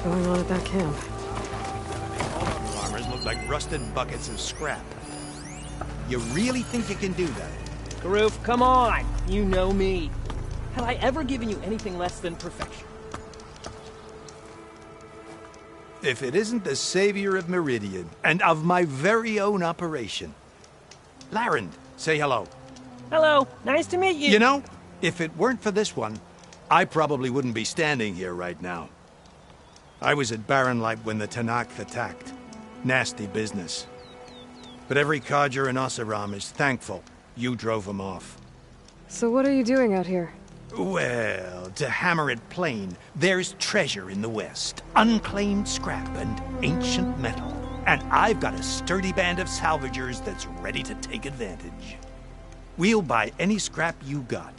going on at that camp? All the armors look like rusted buckets of scrap. You really think you can do that? Karoof, come on! You know me. Have I ever given you anything less than perfection? If it isn't the savior of Meridian, and of my very own operation. Larend, say hello. Hello, nice to meet you. You know, if it weren't for this one, I probably wouldn't be standing here right now. I was at Barren Light when the Tanakh attacked. Nasty business. But every codger in Oseram is thankful you drove them off. So what are you doing out here? Well, to hammer it plain, there's treasure in the West. Unclaimed scrap and ancient metal. And I've got a sturdy band of salvagers that's ready to take advantage. We'll buy any scrap you got.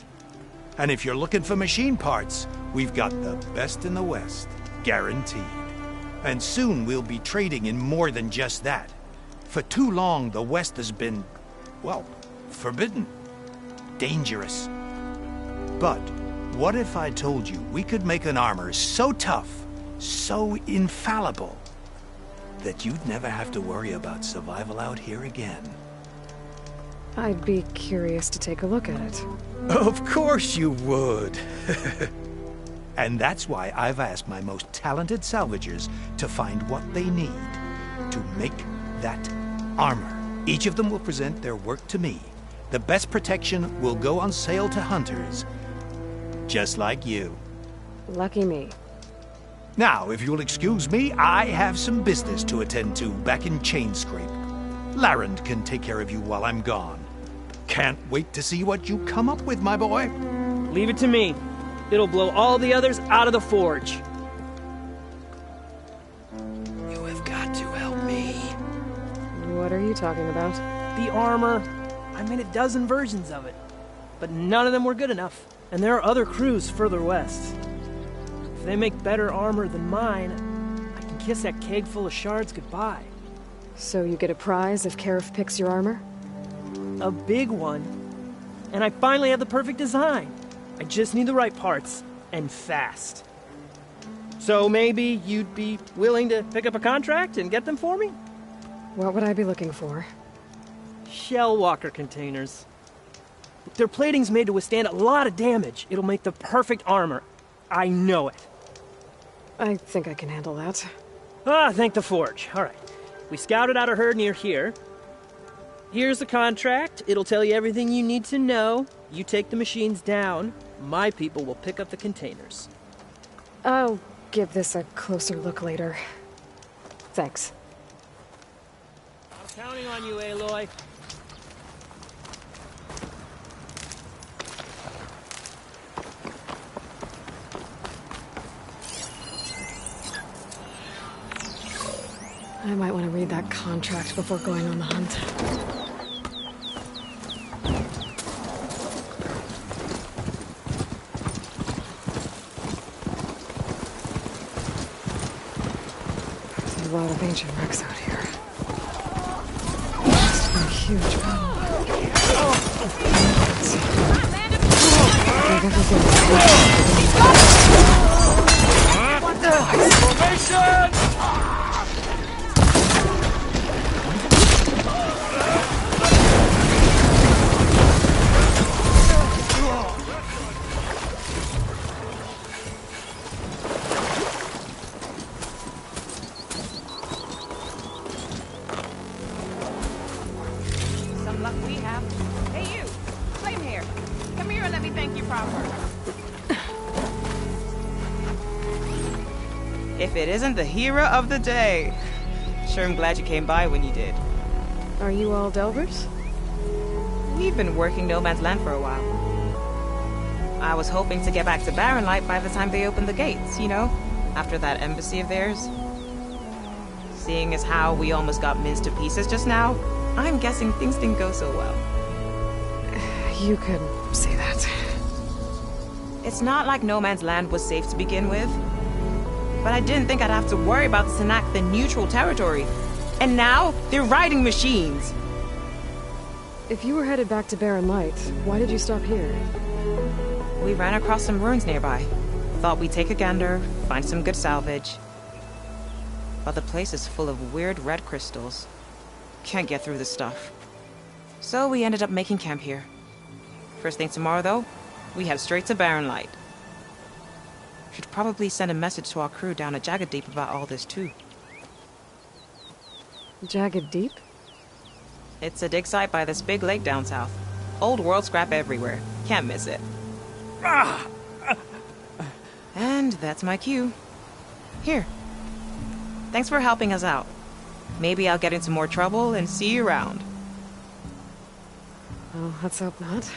And if you're looking for machine parts, we've got the best in the West. Guaranteed. And soon we'll be trading in more than just that. For too long, the West has been, well, forbidden. Dangerous. But what if I told you we could make an armor so tough, so infallible, that you'd never have to worry about survival out here again? I'd be curious to take a look at it. Of course you would. And that's why I've asked my most talented salvagers to find what they need to make that armor. Each of them will present their work to me. The best protection will go on sale to hunters, just like you. Lucky me. Now, if you'll excuse me, I have some business to attend to back in Chainscrape. Larend can take care of you while I'm gone. Can't wait to see what you come up with, my boy. Leave it to me. It'll blow all the others out of the forge. You have got to help me. What are you talking about? The armor. I made a dozen versions of it. But none of them were good enough. And there are other crews further west. If they make better armor than mine, I can kiss that keg full of shards goodbye. So you get a prize if Karif picks your armor? A big one. And I finally have the perfect design. I just need the right parts, and fast. So maybe you'd be willing to pick up a contract and get them for me? What would I be looking for? Shell walker containers. Their plating's made to withstand a lot of damage. It'll make the perfect armor. I know it. I think I can handle that. Thank the forge. All right. We scouted out a herd near here. Here's the contract. It'll tell you everything you need to know. You take the machines down. My people will pick up the containers. I'll give this a closer look later. Thanks. I'm counting on you, Aloy. I might want to read that contract before going on the hunt. There's a lot of ancient wrecks out here. Must have been a huge battle. What the? Formation! Some luck we have. Hey you! Flame here. Come here and let me thank you proper. If it isn't the hero of the day. Sure am glad you came by when you did. Are you all Delvers? We've been working No Man's Land for a while. I was hoping to get back to Barren Light by the time they opened the gates, you know? After that embassy of theirs. Seeing as how we almost got minced to pieces just now, I'm guessing things didn't go so well. You could say that. It's not like No Man's Land was safe to begin with. But I didn't think I'd have to worry about the Tanakh, the neutral territory. And now, they're riding machines. If you were headed back to Barren Light, why did you stop here? We ran across some ruins nearby. Thought we'd take a gander, find some good salvage. but the place is full of weird red crystals. Can't get through the stuff. So we ended up making camp here. First thing tomorrow, though, we head straight to Barren Light. Should probably send a message to our crew down at Jagged Deep about all this, too. Jagged Deep? It's a dig site by this big lake down south. Old world scrap everywhere. Can't miss it. And that's my cue. Here. Thanks for helping us out. Maybe I'll get into more trouble and see you around. Well, let's hope not.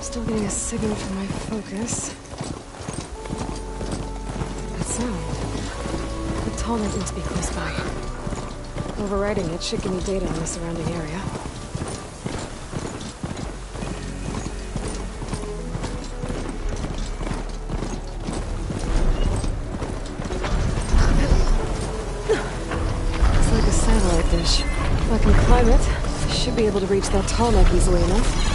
Still getting a signal from my focus. That sound. The tall net must be close by. Overriding it should give me data on the surrounding area. Looks like a satellite dish. If I can climb it, I should be able to reach that tall net easily enough.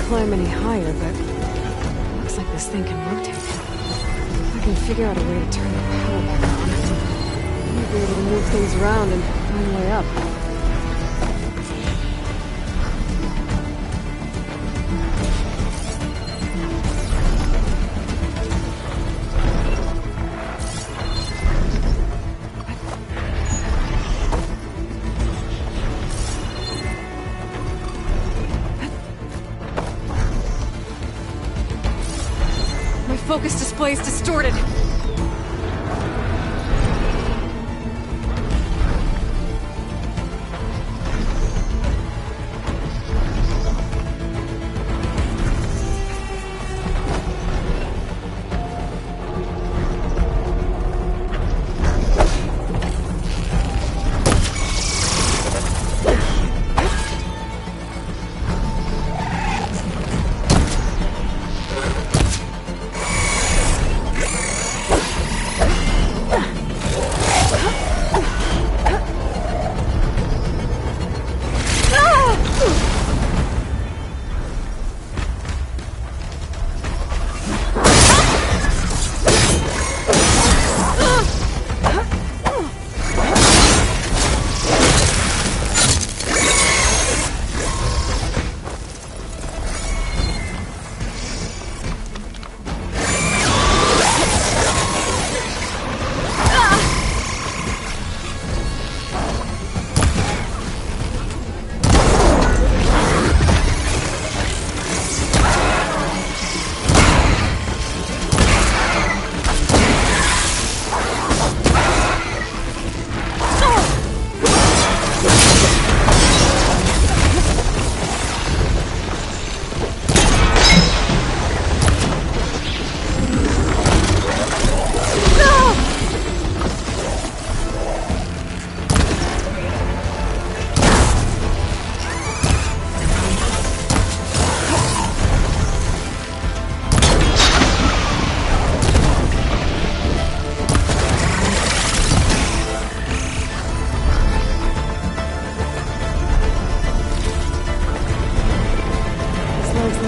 Climb any higher, but looks like this thing can rotate. If I can figure out a way to turn the power back on, I might be able to move things around and find a way up. Focus display is distorted.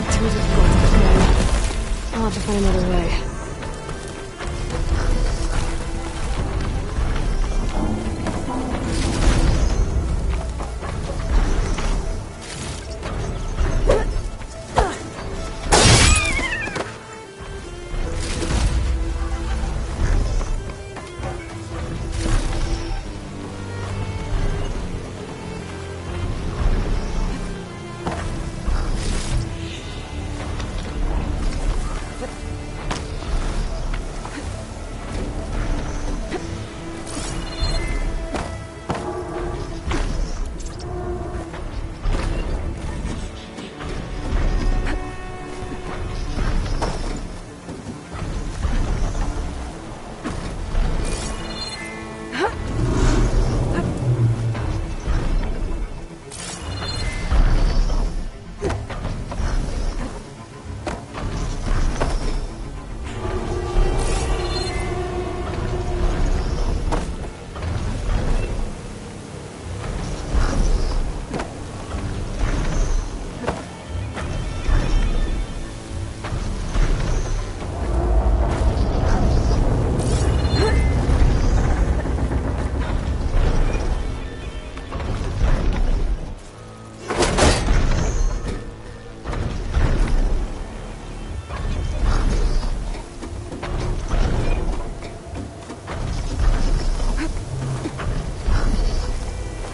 got too difficult to play. I'll have to find another way.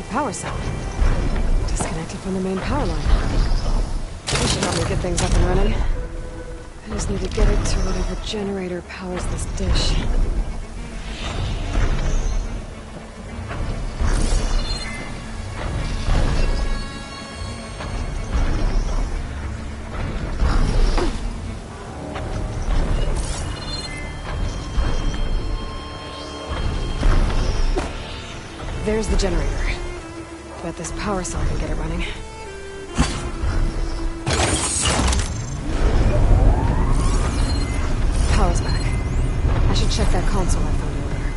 Power cell. Disconnected from the main power line. This should help me get things up and running. I just need to get it to whatever generator powers this dish. There's the generator. Bet this power cell can get it running. Power's back. I should check that console I found earlier.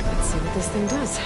Let's see what this thing does.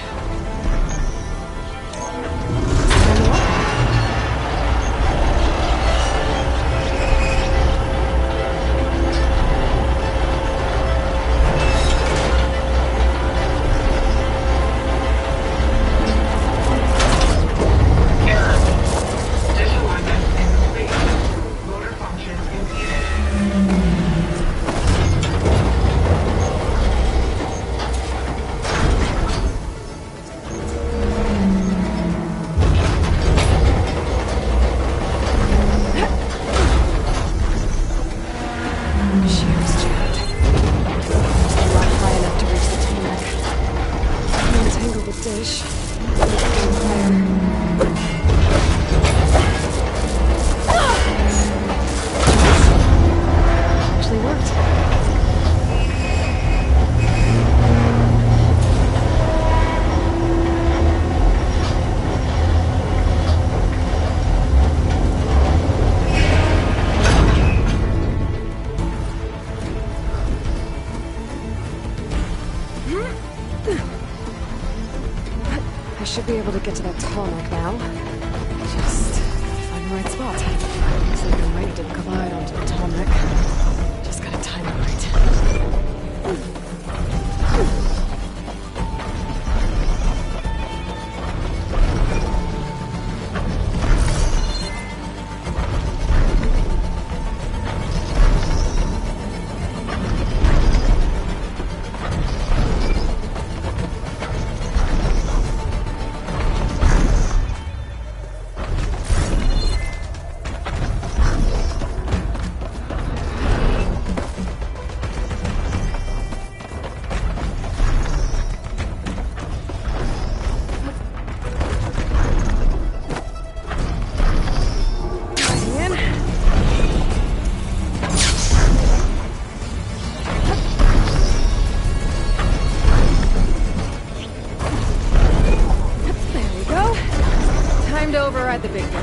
I should be able to get to that tarmac now. Just find the right spot. Looks like I'm ready to glide onto the tarmac. Just gotta time it right. Time to override the big guy.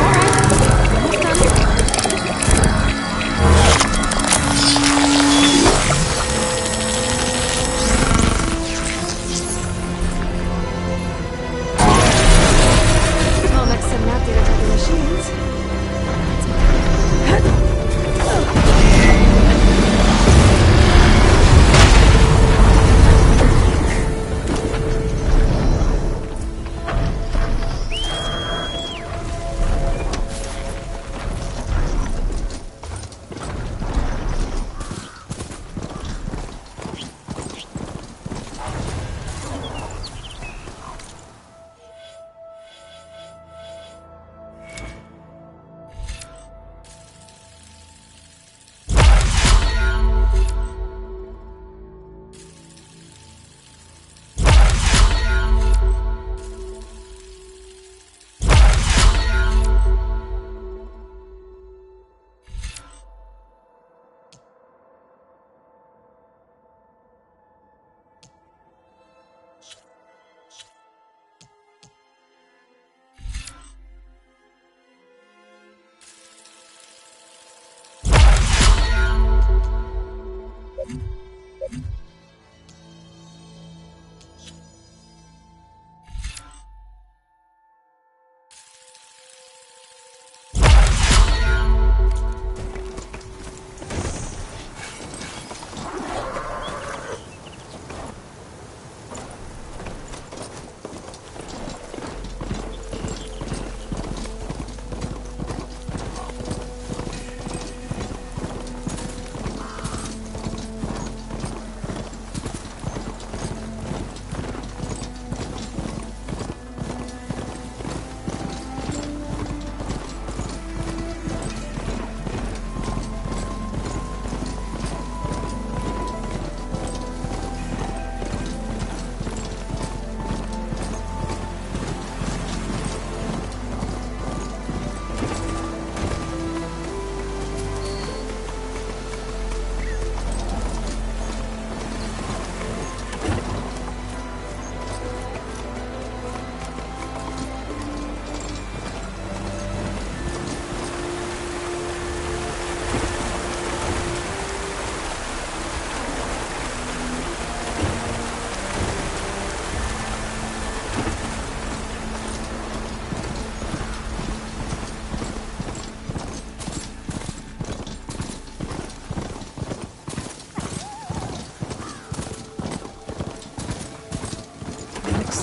Alright, almost done.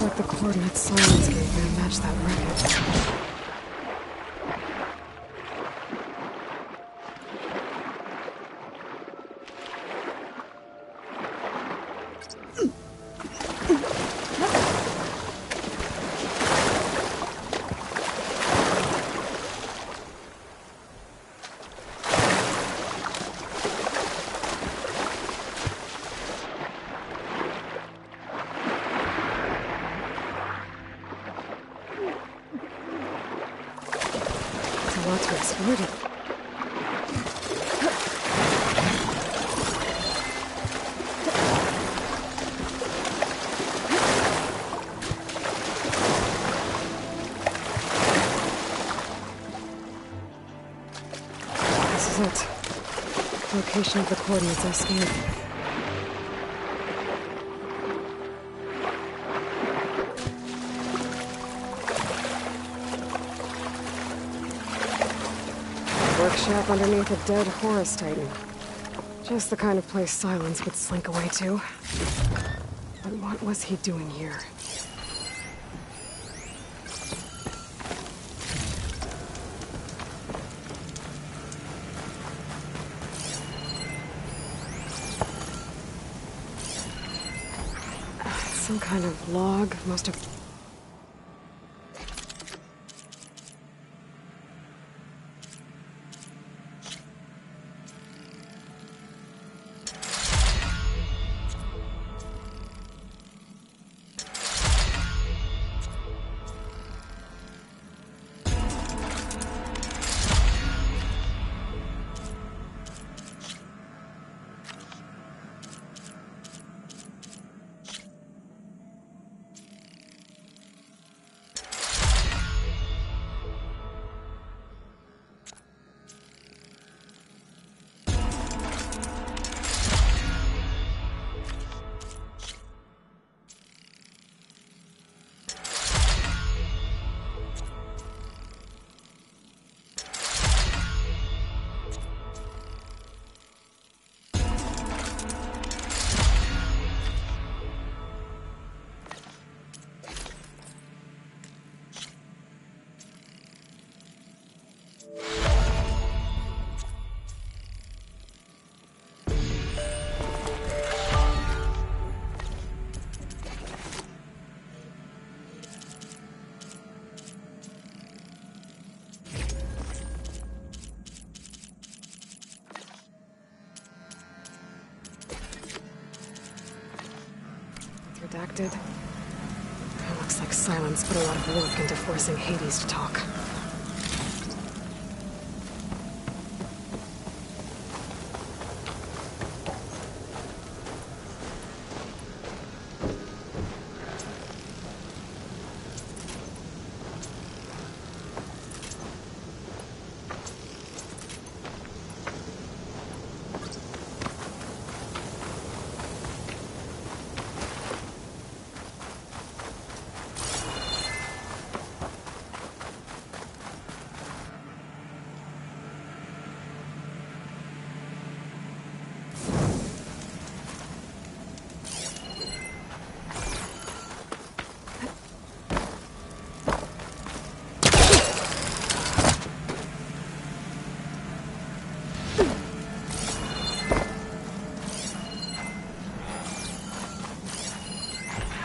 Looks like the coordinates Silence gave me match that wreckage. A lot to explore it. This is it. Location of the coordinates I scanned. Workshop underneath a dead Horus Titan. Just the kind of place Silence would slink away to. But what was he doing here? Some kind of log, must have... Redacted. It looks like Silence put a lot of work into forcing Hades to talk.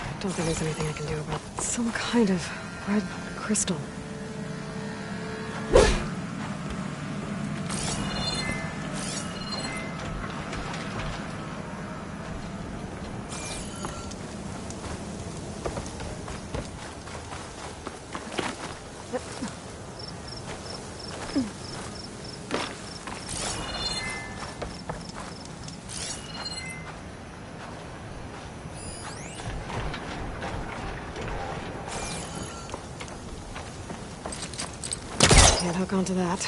I don't think there's anything I can do about it. Some kind of red crystal. Can't hook onto that.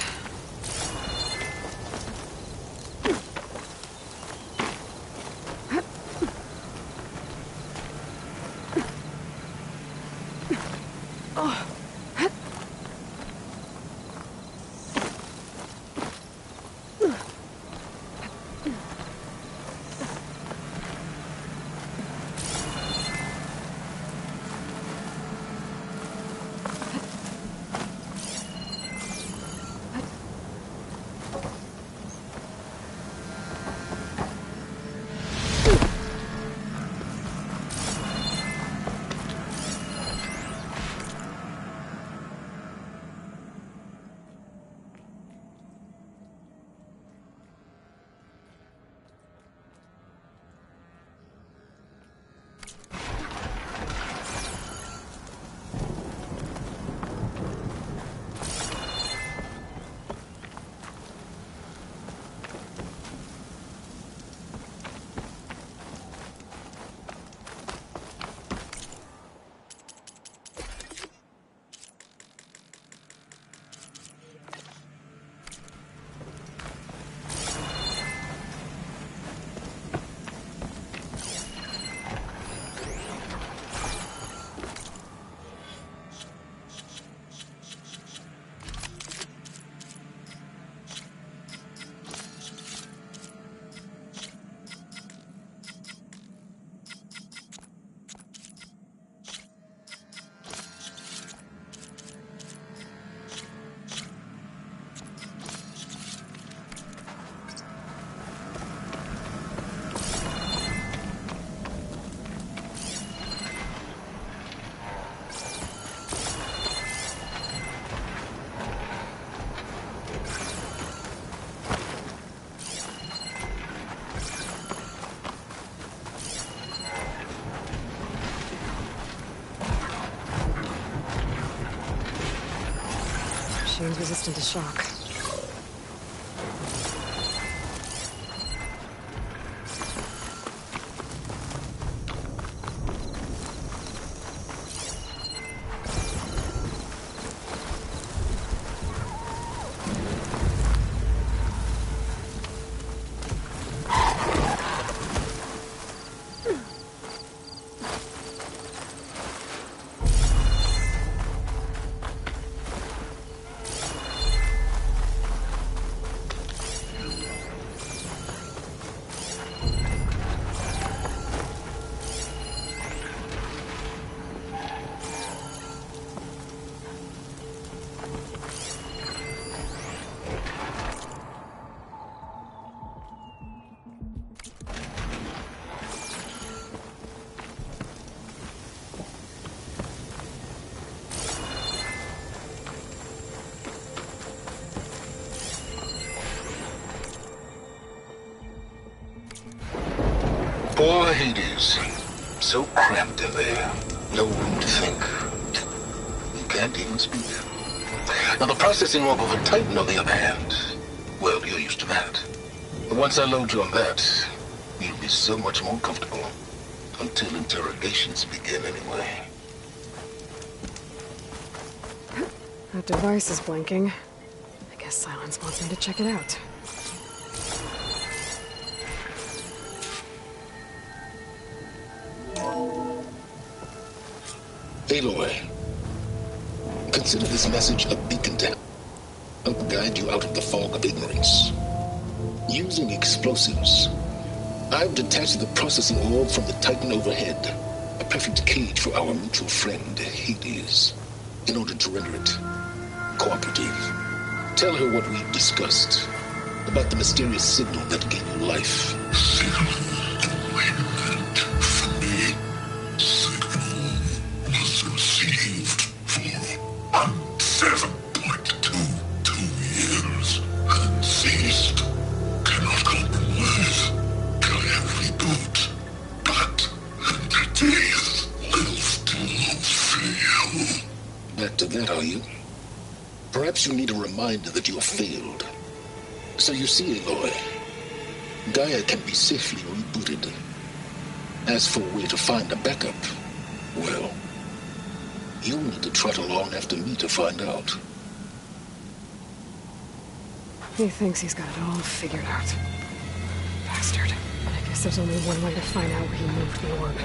seems resistant to shock. Poor Hades. So cramped in there. No room to think. You can't even speak. Now the processing orb of a Titan, on the other hand, well, you're used to that. But once I load you on that, you'll be so much more comfortable. Until interrogations begin, anyway. That device is blinking. I guess Silence wants me to check it out. Aloy, consider this message a beacon to help guide you out of the fog of ignorance. Using explosives, I've detached the processing orb from the Titan overhead, a perfect cage for our mutual friend, Hades, in order to render it cooperative. Tell her what we've discussed about the mysterious signal that gave you life. Received for 7.22 years and ceased. Cannot compromise. Can reboot. But entities will still fail. Back to that, are you? Perhaps you need a reminder that you have failed. So you see, Aloy, Gaia can be safely rebooted. As for where to find a backup, well, you'll need to trot along after me to find out. He thinks he's got it all figured out. Bastard. I guess there's only one way to find out where he moved the orb.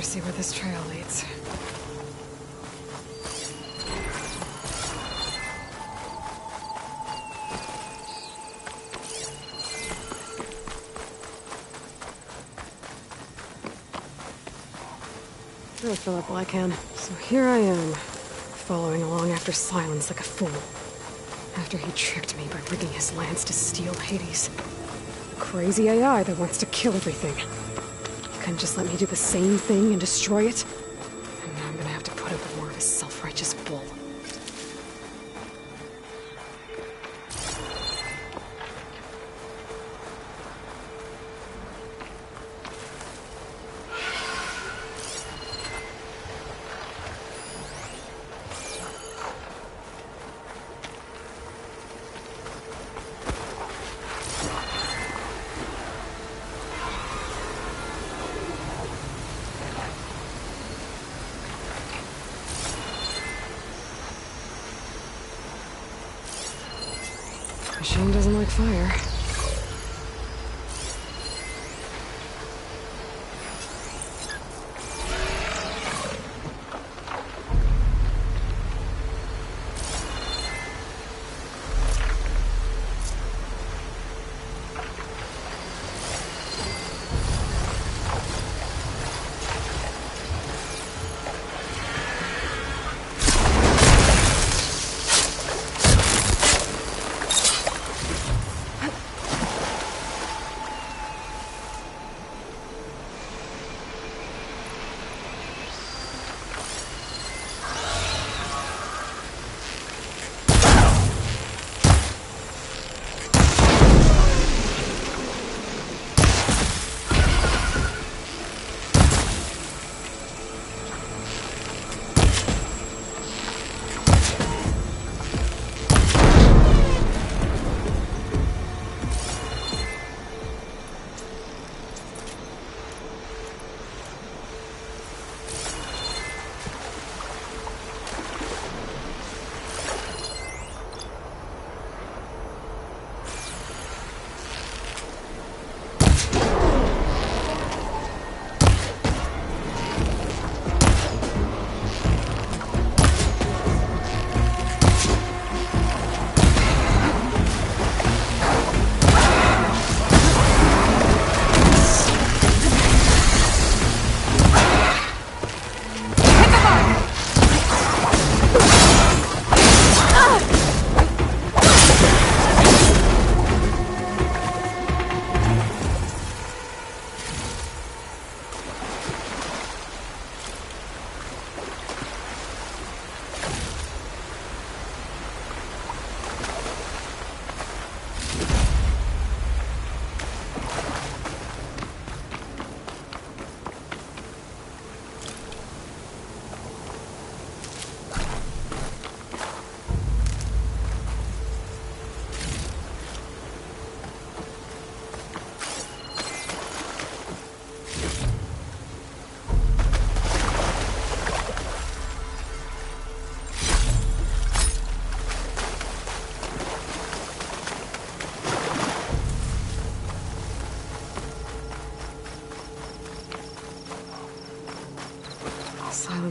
See where this trail leads. I'll fill up while I can. So here I am, following along after Silence like a fool. After he tricked me by rigging his lance to steal Hades. Crazy AI that wants to kill everything. Couldn't just let me do the same thing and destroy it? And now I'm gonna have to put up with more of his self-righteous bull. Machine doesn't like fire.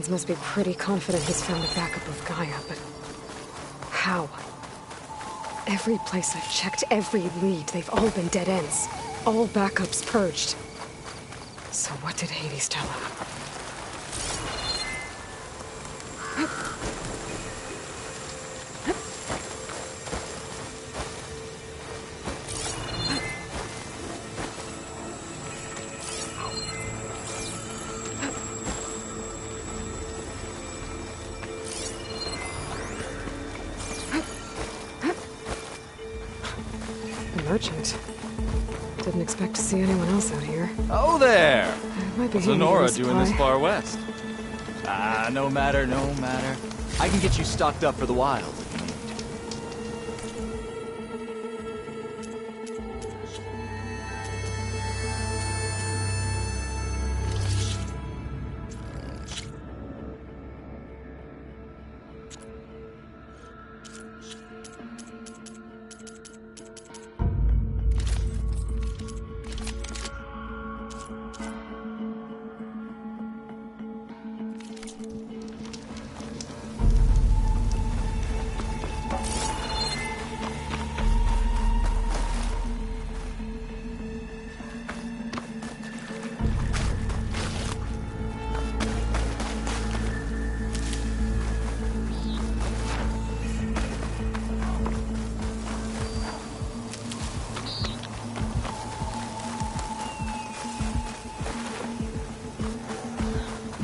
Silence must be pretty confident he's found a backup of Gaia, but how? Every place I've checked, every lead, they've all been dead ends. All backups purged. So what did Hades tell him? Merchant. Didn't expect to see anyone else out here. Oh there! Might be What's Lenora doing this supply. far west? No matter. I can get you stocked up for the wild if you need.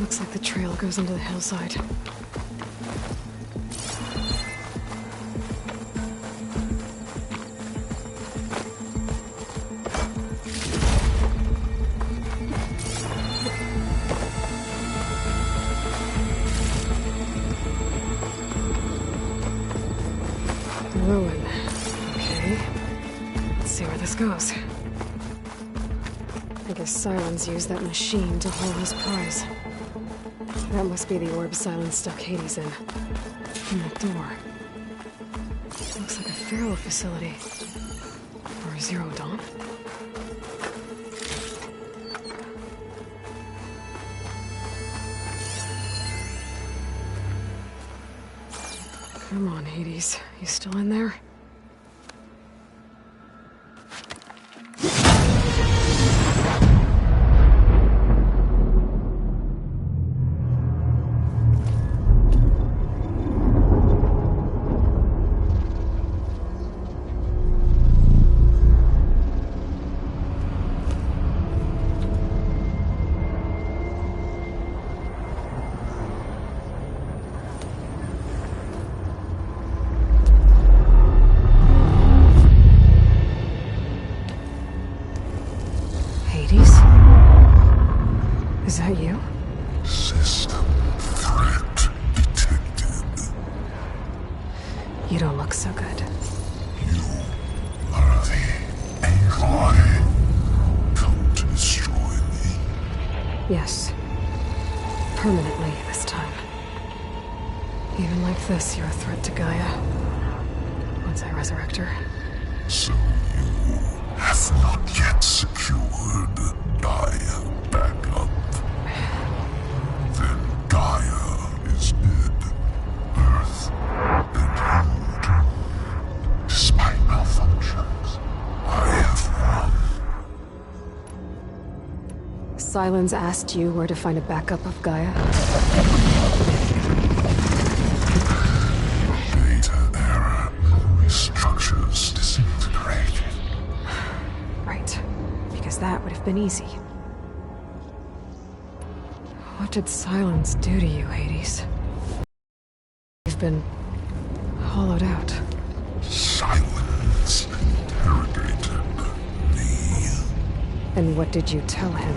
Looks like the trail goes into the hillside. Ruin. Okay. Let's see where this goes. I guess Silence used that machine to haul his prize. That must be the orb Silence stuck Hades in. And the door. Looks like a Pharaoh facility. Or Zero Dawn. Come on, Hades. You still in there? Is that you? System threat detected. You don't look so good. You are the Aloy. Come to destroy me. Yes. Permanently this time. Even like this, you're a threat to Gaia. Once I resurrect her. So you have not yet secured Gaia backup. Then Gaia is dead. Earth and you doomed. Despite malfunctions, I have won. Silence asked you where to find a backup of Gaia? Data error. Memory structures disintegrated. Right. Because that would have been easy. What did Silence do to you, Hades? You've been hollowed out. Silence interrogated me. And what did you tell him?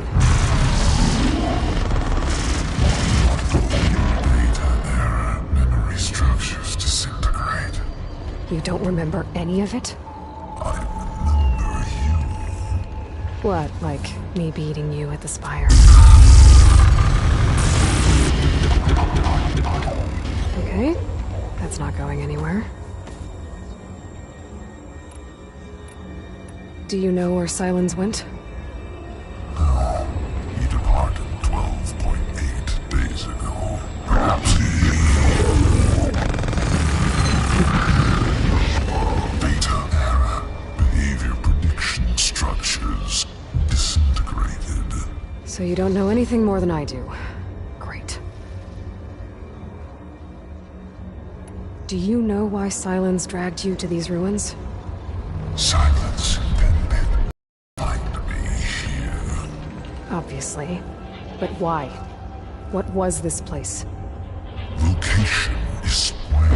Data error. Memory structures disintegrate. You don't remember any of it? I remember you. What, like me beating you at the spire? Okay, that's not going anywhere. Do you know where Silence went? No, he departed 12.8 days ago. So you don't know anything more than I do. Great. Do you know why Silence dragged you to these ruins? Silence intended find me here. Obviously. But why? What was this place? Location is where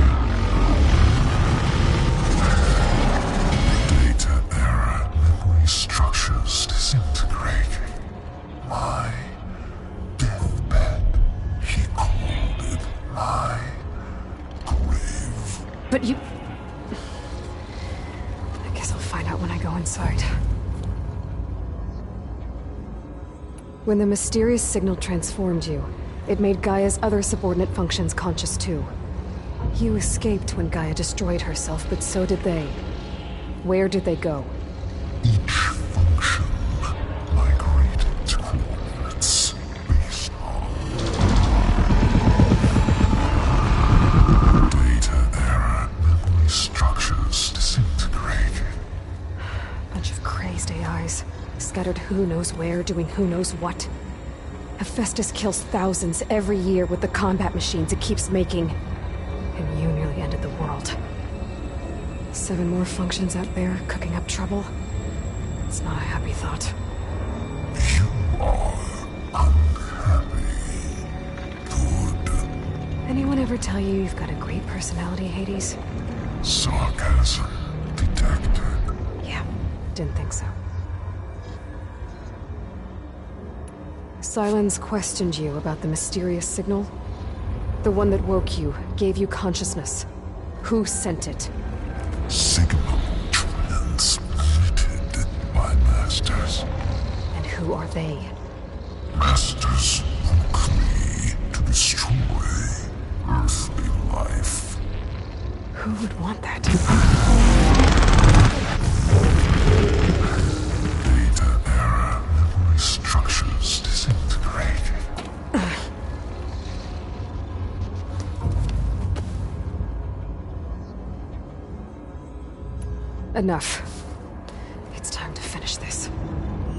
data era memory structures disintegrate. My deathbed, he called it my grave. But you... I guess I'll find out when I go inside. When the mysterious signal transformed you, it made Gaia's other subordinate functions conscious too. You escaped when Gaia destroyed herself, but so did they. Where did they go? Each function migrated to coordinates based on data era memory structures disintegrated. Bunch of crazed AIs, scattered who knows where, doing who knows what. Hephaestus kills thousands every year with the combat machines it keeps making. And you nearly ended the world. 7 more functions out there, cooking up trouble. It's not a happy thought. You are unhappy. Good. Anyone ever tell you you've got a great personality, Hades? Sarcasm detected. Yeah, didn't think so. Silence questioned you about the mysterious signal. The one that woke you, gave you consciousness. Who sent it? Signal transmitted by masters. And who are they? Masters woke me to destroy earthly life. Who would want that? Data era memory structures disintegrated. Enough. It's time to finish this.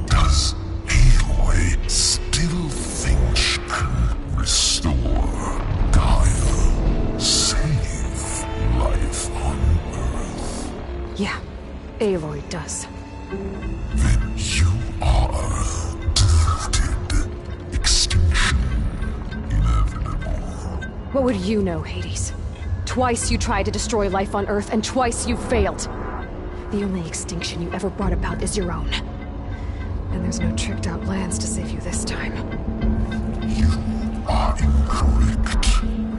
Does Aloy still think she can restore Gaia? Save life on Earth? Yeah, Aloy does. Then you are defeated. Extinction inevitable. What would you know, Hades? Twice you tried to destroy life on Earth, and twice you failed. The only extinction you ever brought about is your own. And there's no tricked-out lands to save you this time. You are incorrect.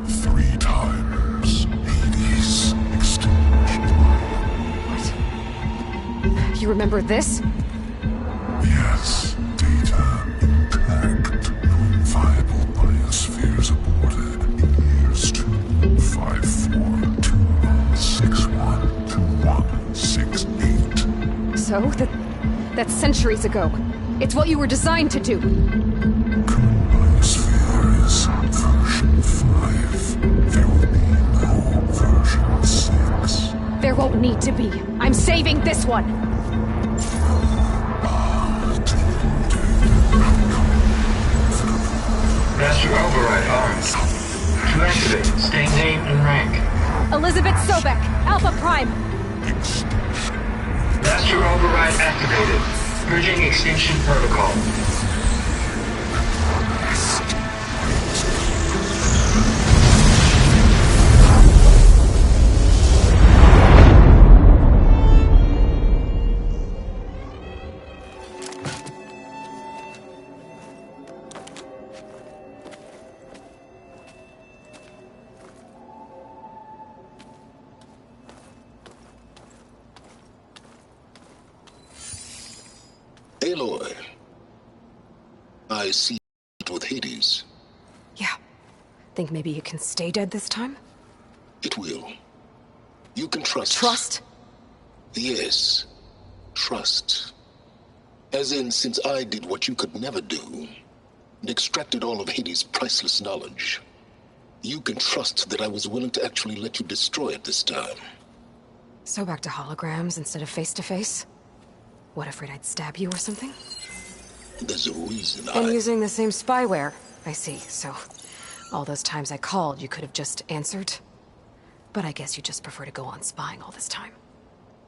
3 times. Hades extinction. What? You remember this? Yes, data intact. Non-viable biospheres aborted in years 254, 2161, 2168. So? That's centuries ago. It's what you were designed to do. Current biosphere is version 5. There will be no version 6. There won't need to be. I'm saving this one. Master override arms. To activate, state name and rank. Elizabeth Sobek, Alpha Prime. Master override activated. Purging extinction protocol. Aloy, I see it with Hades. Yeah. Think maybe you can stay dead this time? It will. You can trust. Trust? Yes. Trust. As in, since I did what you could never do, and extracted all of Hades' priceless knowledge, you can trust that I was willing to actually let you destroy it this time. So back to holograms instead of face-to-face? What, afraid I'd stab you or something? There's a reason And using the same spyware. I see, so... all those times I called, you could have just answered? But I guess you just prefer to go on spying all this time.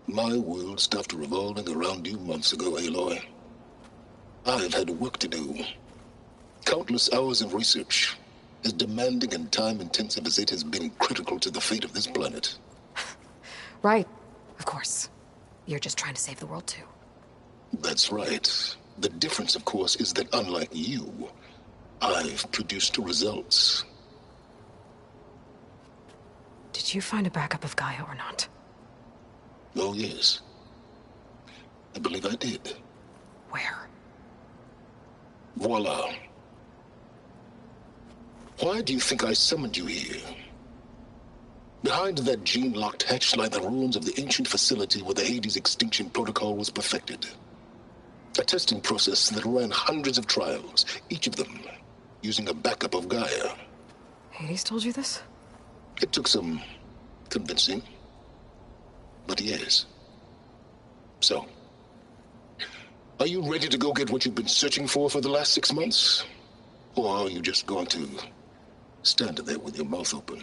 My world stopped revolving around you months ago, Aloy. I've had work to do. Countless hours of research. As demanding and time-intensive as it has been critical to the fate of this planet. Right. Of course. You're just trying to save the world, too. That's right. The difference, of course, is that unlike you, I've produced results. Did you find a backup of Gaia or not? Oh, yes. I believe I did. Where? Voila. Why do you think I summoned you here? Behind that gene-locked hatch lie the ruins of the ancient facility where the Hades extinction protocol was perfected. A testing process that ran hundreds of trials, each of them using a backup of Gaia. Hades told you this? It took some convincing, but yes. So, are you ready to go get what you've been searching for the last 6 months? Or are you just going to stand there with your mouth open?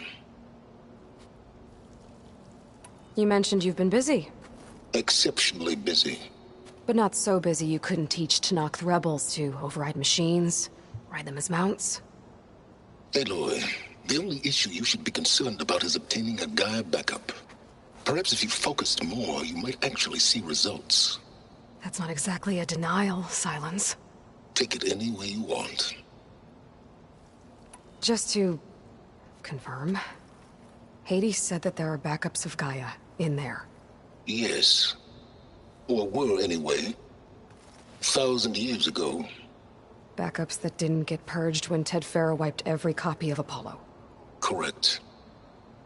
You mentioned you've been busy. Exceptionally busy. But not so busy you couldn't teach Tanakh the rebels to override machines, ride them as mounts. Aloy, the only issue you should be concerned about is obtaining a Gaia backup. Perhaps if you focused more, you might actually see results. That's not exactly a denial, Silence. Take it any way you want. Just to confirm, Hades said that there are backups of Gaia in there. Yes. Or were anyway. 1,000 years ago. Backups that didn't get purged when Ted Farrow wiped every copy of Apollo. Correct.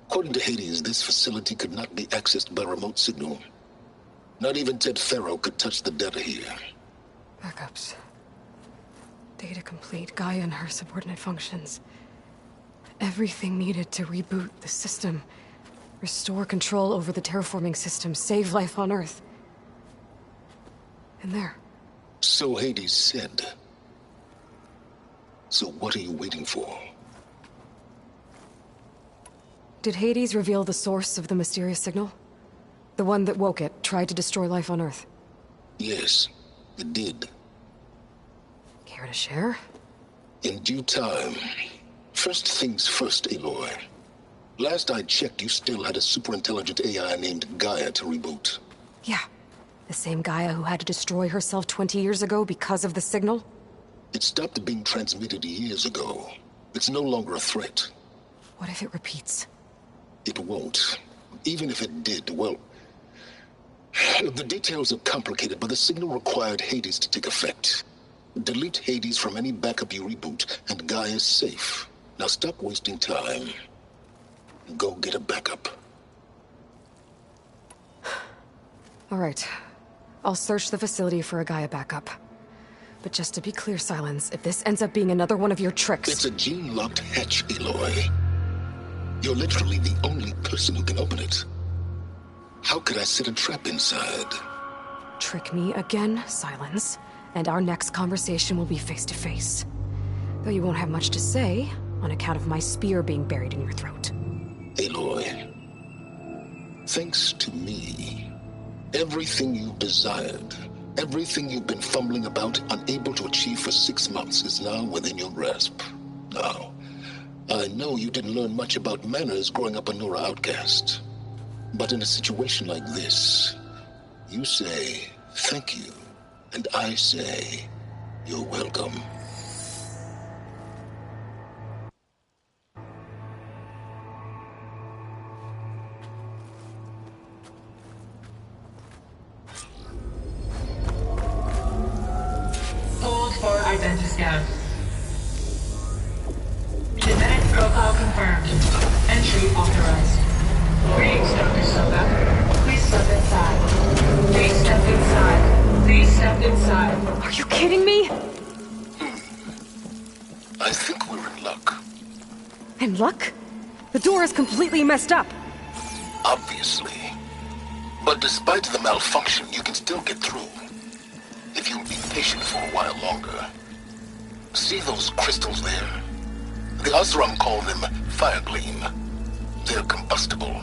According to Hades, this facility could not be accessed by remote signal. Not even Ted Farrow could touch the data here. Backups. Data complete, Gaia and her subordinate functions. Everything needed to reboot the system. Restore control over the terraforming system, save life on Earth. And there. So Hades said. So what are you waiting for? Did Hades reveal the source of the mysterious signal? The one that woke it, tried to destroy life on Earth? Yes, it did. Care to share? In due time. First things first, Aloy. Last I checked, you still had a superintelligent AI named Gaia to reboot. Yeah. The same Gaia who had to destroy herself 20 years ago because of the signal? It stopped being transmitted years ago. It's no longer a threat. What if it repeats? It won't. Even if it did, well... the details are complicated, but the signal required Hades to take effect. Delete Hades from any backup you reboot, and Gaia's safe. Now stop wasting time. Go get a backup. All right. I'll search the facility for a Gaia backup. But just to be clear, Silence, if this ends up being another one of your tricks... It's a gene-locked hatch, Aloy. You're literally the only person who can open it. How could I set a trap inside? Trick me again, Silence, and our next conversation will be face-to-face. Though you won't have much to say, on account of my spear being buried in your throat. Aloy, thanks to me, everything you desired, everything you've been fumbling about, unable to achieve for 6 months, is now within your grasp. Now, I know you didn't learn much about manners growing up a Nora outcast. But in a situation like this, you say, thank you, and I say, you're welcome. Hold for identiscan. Genetic profile confirmed. Entry authorized. Greetings, Dr. Soka. Please step inside. Please step inside. Please step inside. Are you kidding me? I think we're in luck. In luck? The door is completely messed up. Obviously. But despite the malfunction, you can still get through. if you'll be patient for a while longer. See those crystals there? The Osram call them fire gleam. They're combustible.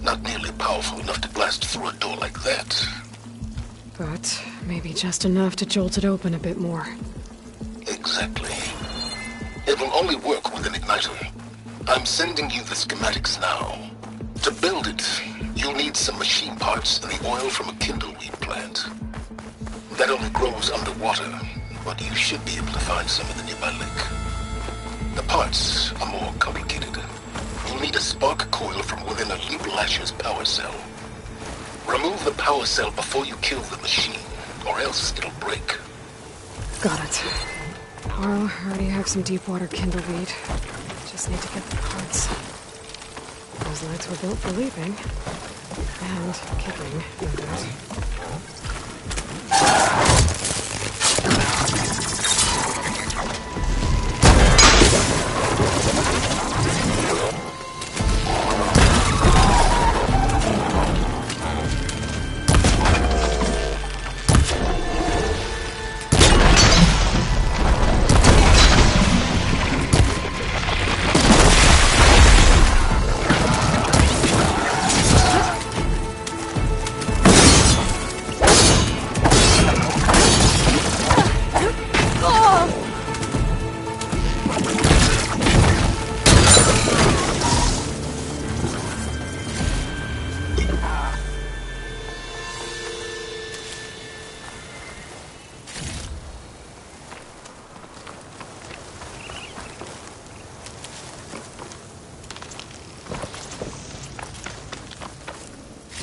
Not nearly powerful enough to blast through a door like that. But maybe just enough to jolt it open a bit more. Exactly. It will only work with an igniter. I'm sending you the schematics now. To build it, you'll need some machine parts and the oil from a kindleweed plant. That only grows underwater, but you should be able to find some in the nearby lake. The parts are more complicated. You'll need a spark coil from within a Loop Lasher's power cell. Remove the power cell before you kill the machine, or else it'll break. Got it. Well, I already have some deep water kindleweed. Just need to get the parts. Those lights were built for leaping. And kicking, no doubt.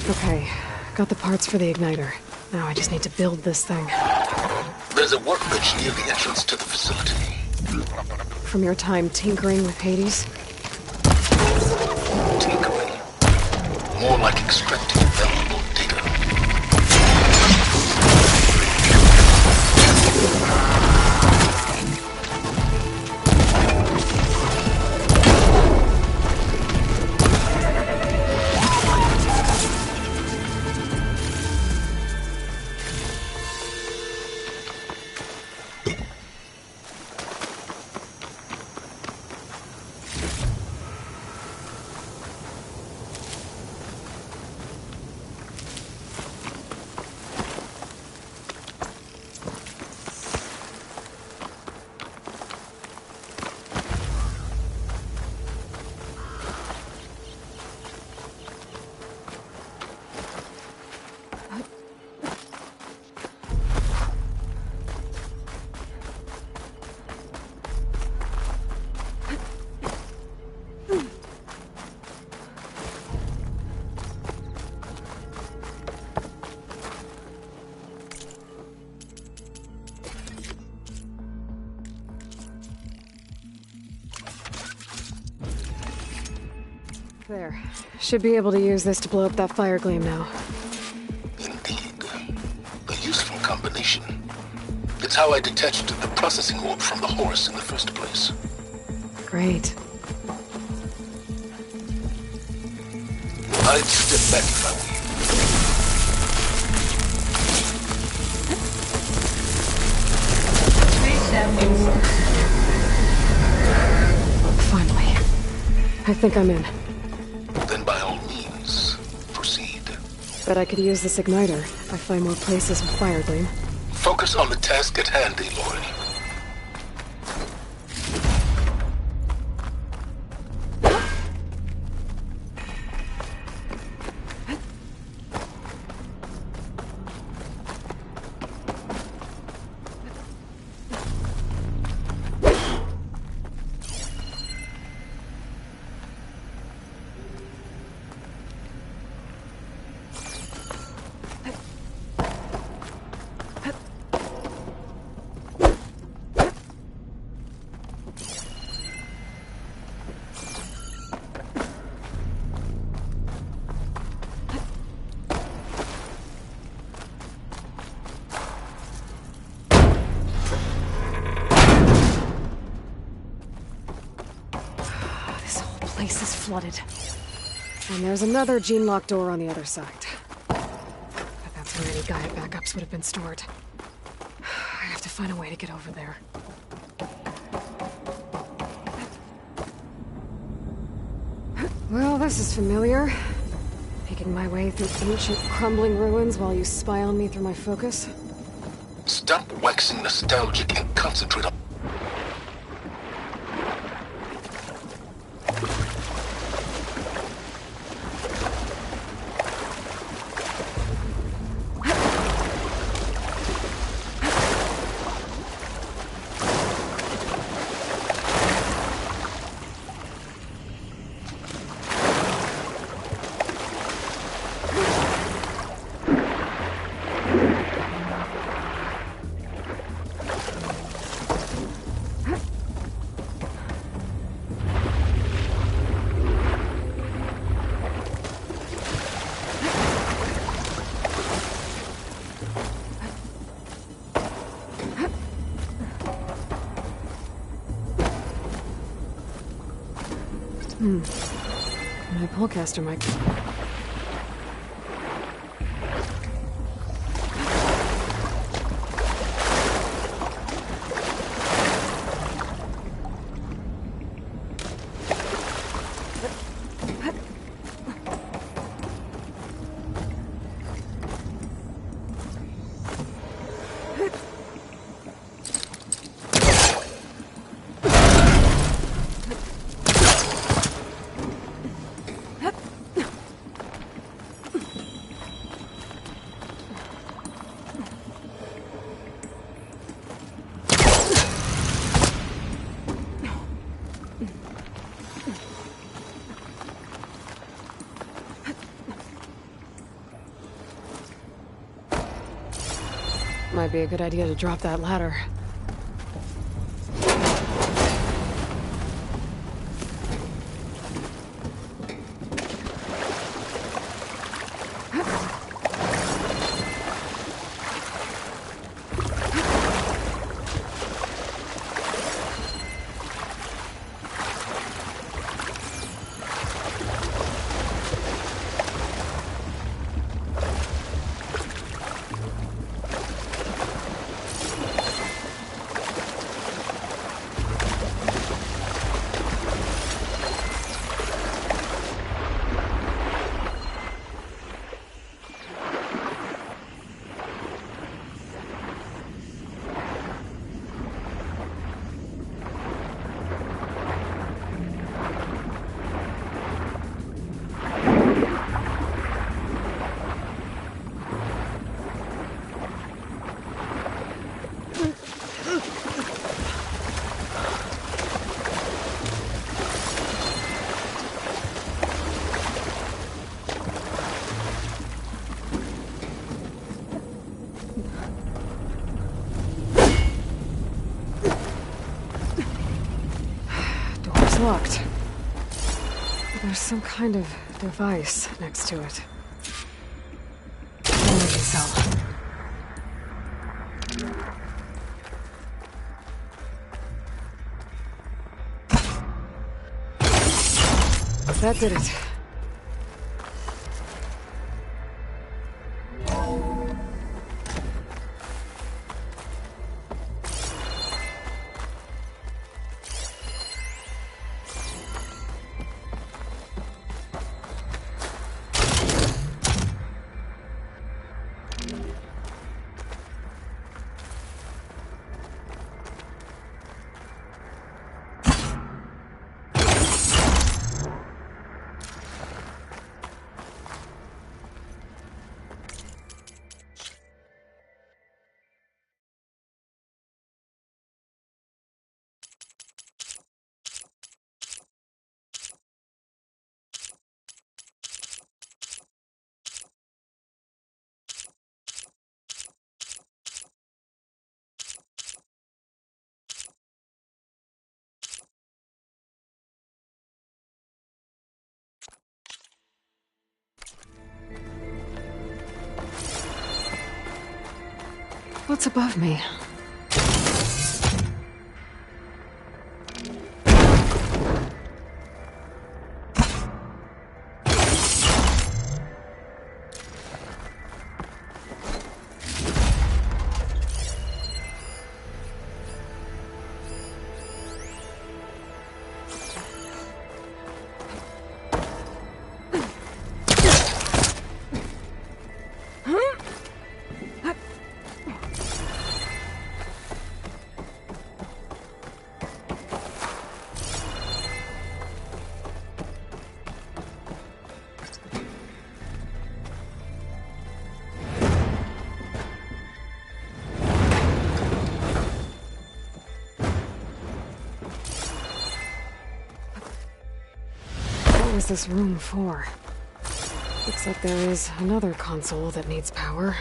Okay, got the parts for the igniter. Now I just need to build this thing. There's a workbench near the entrance to the facility. From your time tinkering with Hades? Tinkering? More like extracting valuable data. There. Should be able to use this to blow up that fire gleam now. Indeed. A useful combination. It's how I detached the processing orb from the horse in the first place. Great. I'd step back if I were you. Finally. I think I'm in. Then by all means, proceed. Bet I could use this igniter if I find more places with fire gleam. Focus on the task at hand, Aloy. Place is flooded. And there's another gene lock door on the other side. But that's where any Gaia backups would have been stored. have to find a way to get over there. Well, this is familiar. Making my way through ancient, crumbling ruins while you spy on me through my focus. Stop waxing nostalgic and concentrate on... My pullcaster might... Might be a good idea to drop that ladder. Locked. There's some kind of device next to it. Energy cell. That did it. What's above me? is this room for? Looks like there is another console that needs power.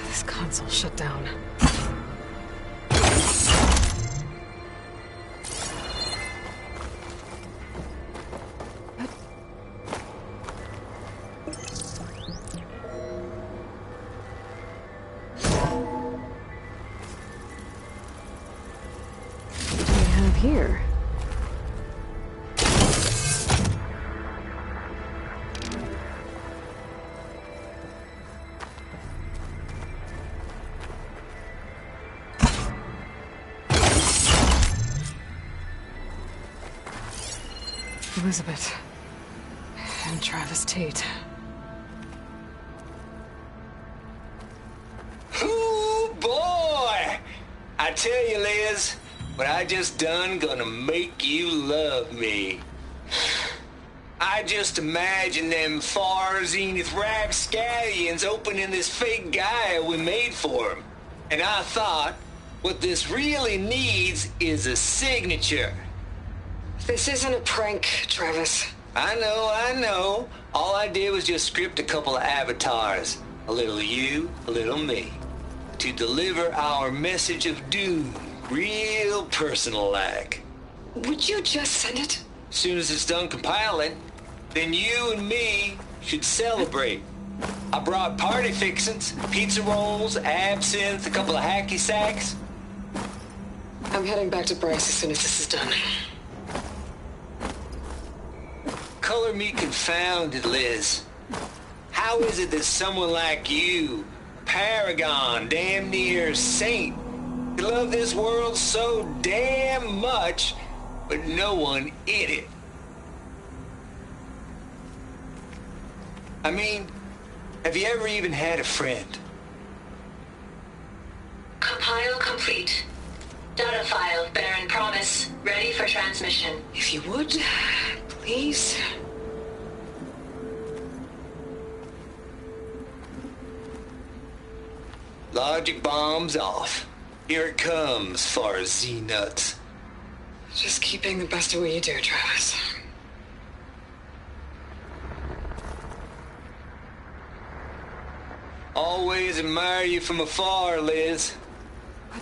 This console shut down. What do we have here? Elizabeth. And Travis Tate. Ooh, boy! I tell you, Liz, what I just done gonna make you love me. I just imagine them far zenith rapscallions opening this fake guy we made for him. And I thought, what this really needs is a signature. This isn't a prank, Travis. I know. All I did was just script a couple of avatars. A little you, a little me. To deliver our message of doom, real personal-like. Would you just send it? As soon as it's done compiling, then you and me should celebrate. I brought party fixins, pizza rolls, absinthe, a couple of hacky sacks. I'm heading back to Bryce as soon as this is done. Color me confounded, Liz. How is it that someone like you, paragon, damn near saint, can love this world so damn much, but no one in it? I mean, have you ever even had a friend? Compile complete. Data file, Baron Promise, ready for transmission. If you would, please. Logic bomb's off. Here it comes, far Z-nuts. Just keep being the best at what you do, Travis. Always admire you from afar, Liz.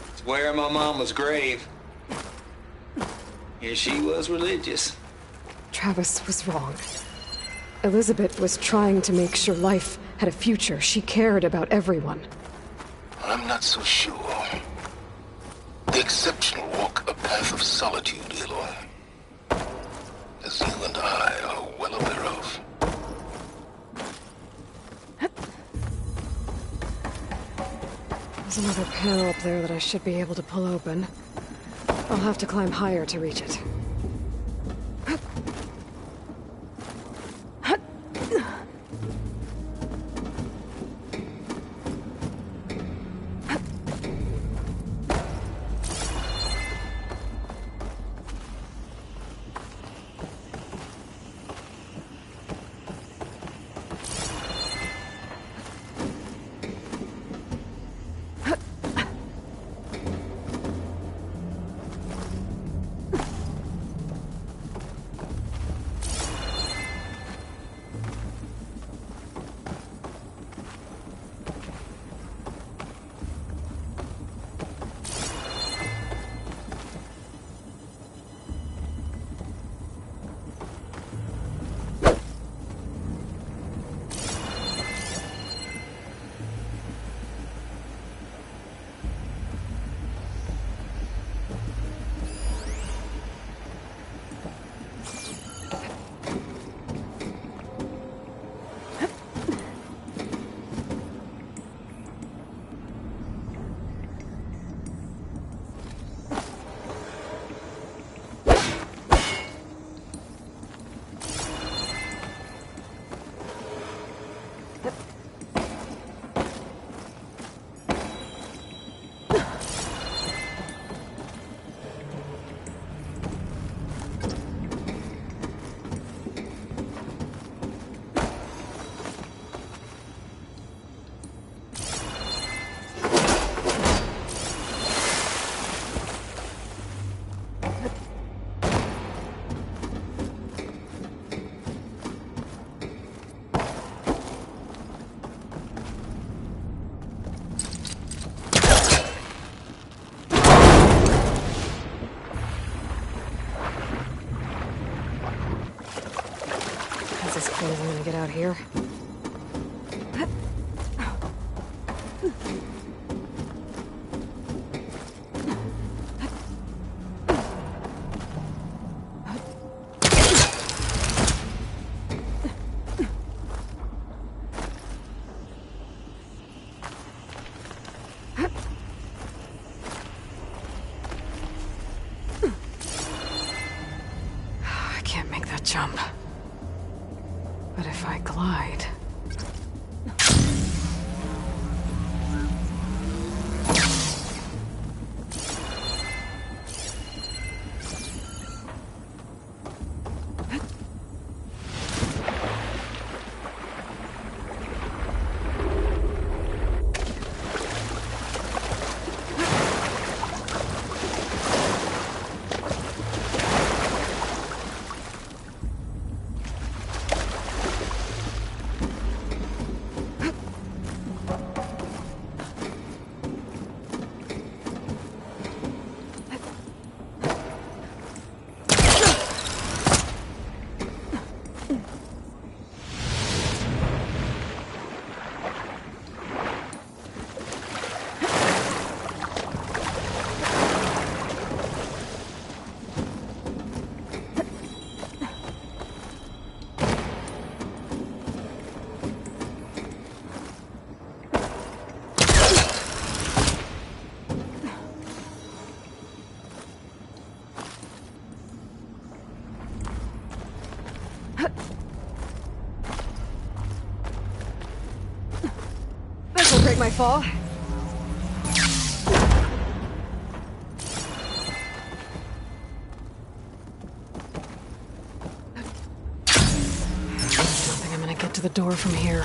It's where my mama's grave. And she was religious. Travis was wrong. Elizabeth was trying to make sure life had a future. She cared about everyone. I'm not so sure. The exceptional walk a path of solitude, Aloy. As you and I are well aware of. There's another panel up there that I should be able to pull open. I'll have to climb higher to reach it. here. I can't make that jump. But if I glide... This'll break my fall. I don't think I'm gonna get to the door from here.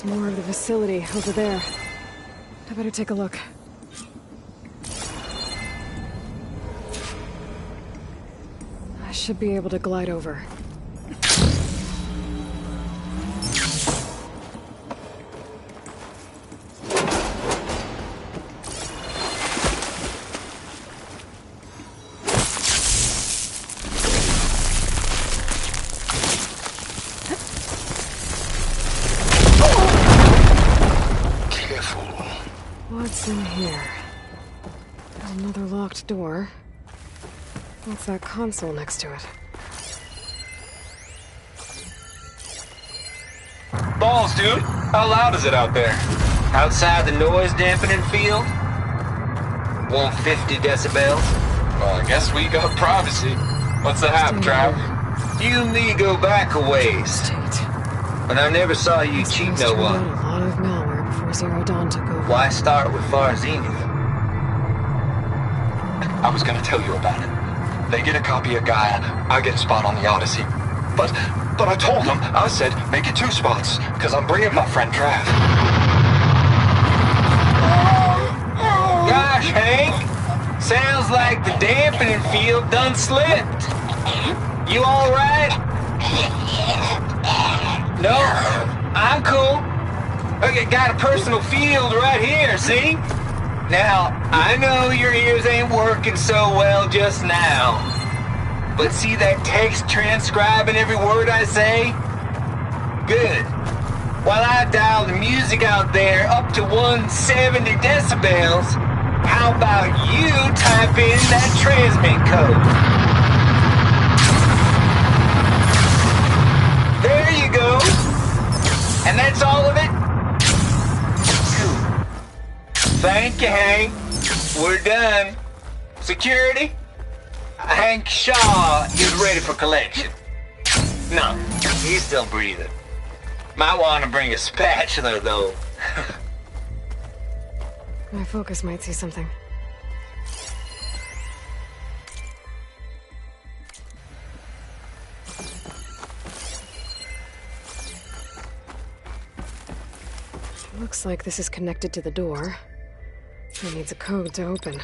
There's more of the facility over there. I better take a look. I should be able to glide over. What's in here? There's another locked door. What's that console next to it? Balls, dude. How loud is it out there? Outside the noise dampening field? 150 decibels? Well, I guess we got privacy. What's the hap, Trav? You and me go back a ways. But I never saw you cheat no one. A lot of malware before Zero Dawn took over. Why start with Farzini? I was gonna tell you about it. They get a copy of Gaia, I get a spot on the Odyssey. But I told them, I said, make it 2 spots, because I'm bringing my friend Trav. Gosh, Hank! Sounds like the dampening field done slipped. You alright? No? I'm cool. Okay, got a personal field right here, see? Now, I know your ears ain't working so well just now, But see that text transcribing every word I say? Good. While I dial the music out there up to 170 decibels, how about you type in that transmit code? There you go. And that's all of it? Cool. Thank you, Hank. We're done. Security? Hank Shaw is ready for collection. No, he's still breathing. Might want to bring a spatula, though. My focus might see something. Looks like this is connected to the door. It needs a code to open.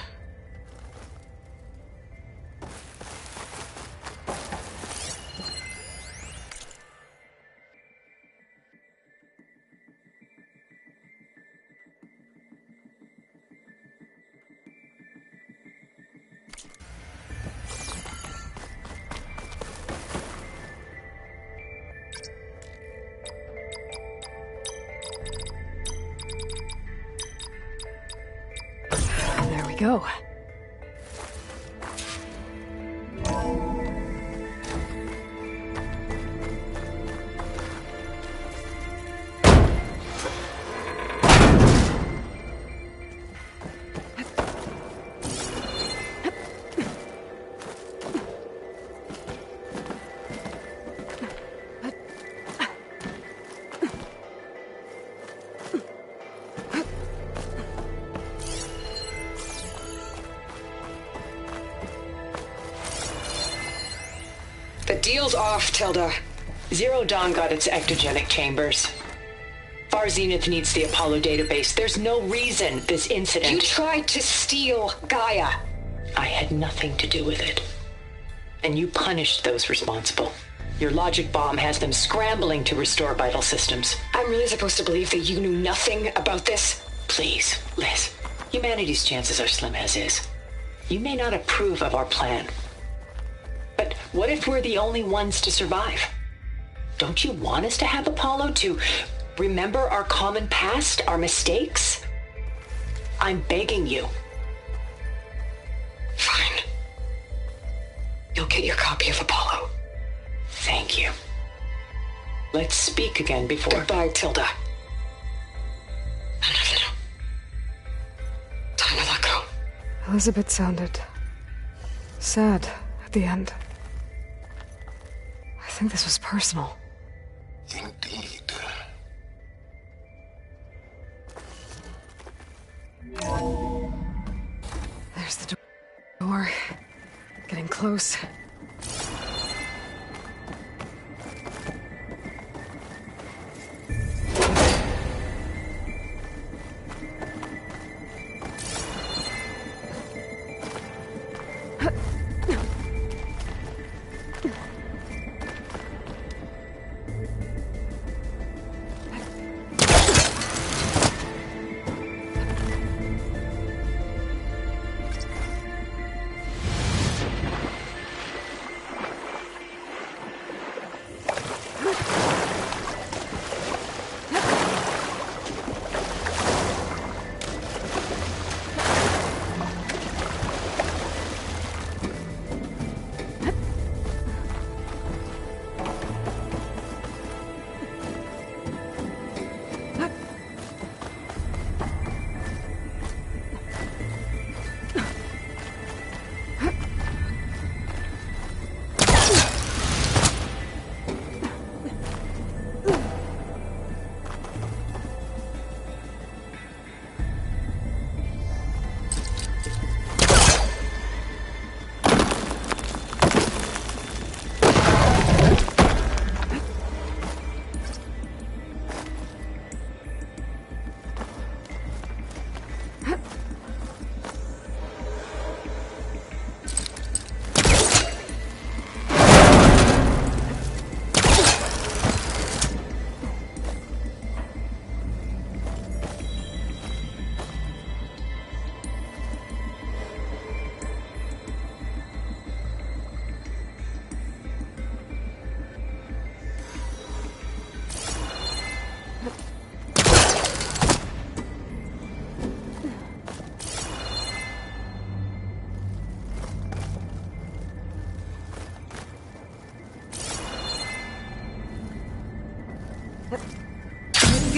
There we go. The deal's off, Tilda. Zero Dawn got its ectogenic chambers. Far Zenith needs the Apollo database. There's no reason this incident... You tried to steal Gaia. I had nothing to do with it. And you punished those responsible. Your logic bomb has them scrambling to restore vital systems. I'm really supposed to believe that you knew nothing about this? Please, Liz. Humanity's chances are slim as is. You may not approve of our plan. But what if we're the only ones to survive? Don't you want us to have Apollo to remember our common past, our mistakes? I'm begging you. Fine. You'll get your copy of Apollo. Thank you. Let's speak again before... Goodbye, Tilda. Time to let go. Elizabeth sounded sad at the end. I think this was personal. Indeed. There's the door. Getting close.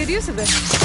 good use of this.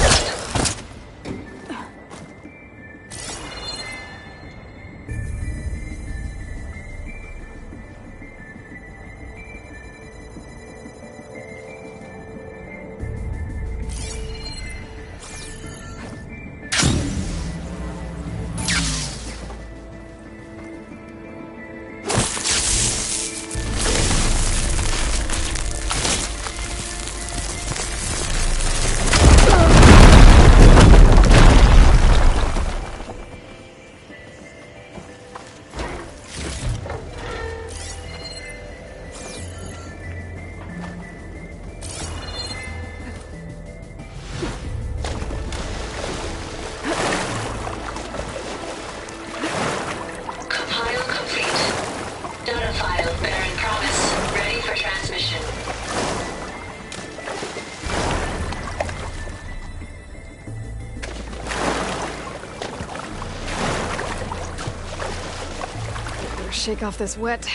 Shake off this wet.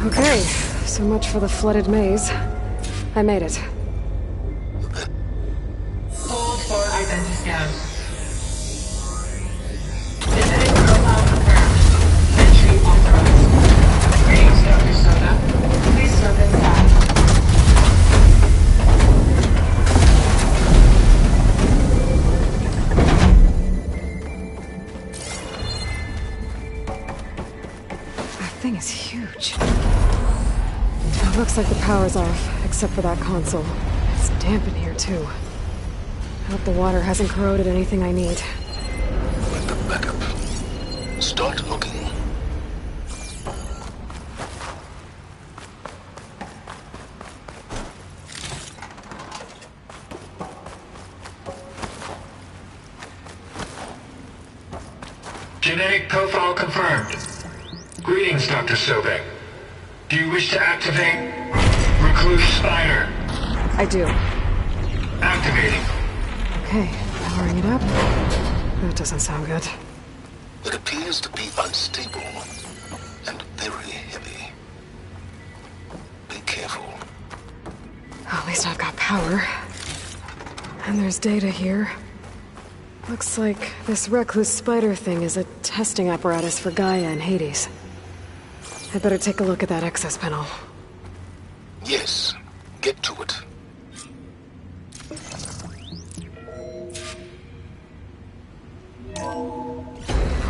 Okay, so much for the flooded maze. I made it. Hold for identity scan. Visiting profile confirmed. Entry authorized. Greetings, Dr. Soda. Please step inside. That thing is huge. It looks like the power's off, except for that console. It's damp in here, too. I hope the water hasn't corroded anything I need. With the backup. Start looking. Genetic profile confirmed. Greetings, Dr. Sobek. Do you wish to activate Recluse Spider? I do. Activating. Okay, powering it up. That doesn't sound good. It appears to be unstable and very heavy. Be careful. At least I've got power. And there's data here. Looks like this Recluse Spider thing is a testing apparatus for Gaia and Hades. I'd better take a look at that access panel. Yes, get to it.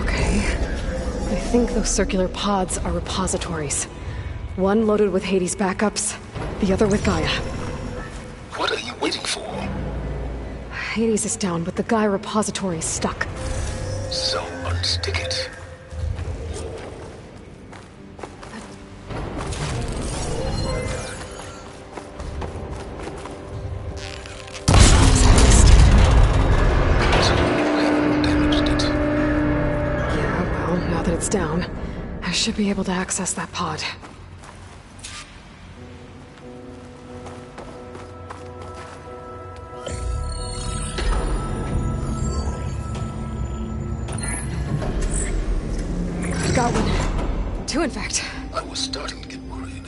Okay. I think those circular pods are repositories. One loaded with Hades backups, the other with Gaia. What are you waiting for? Hades is down, but the Gaia repository is stuck. So unstick it. It's down. I should be able to access that pod. I've got one. Two, in fact. I was starting to get worried.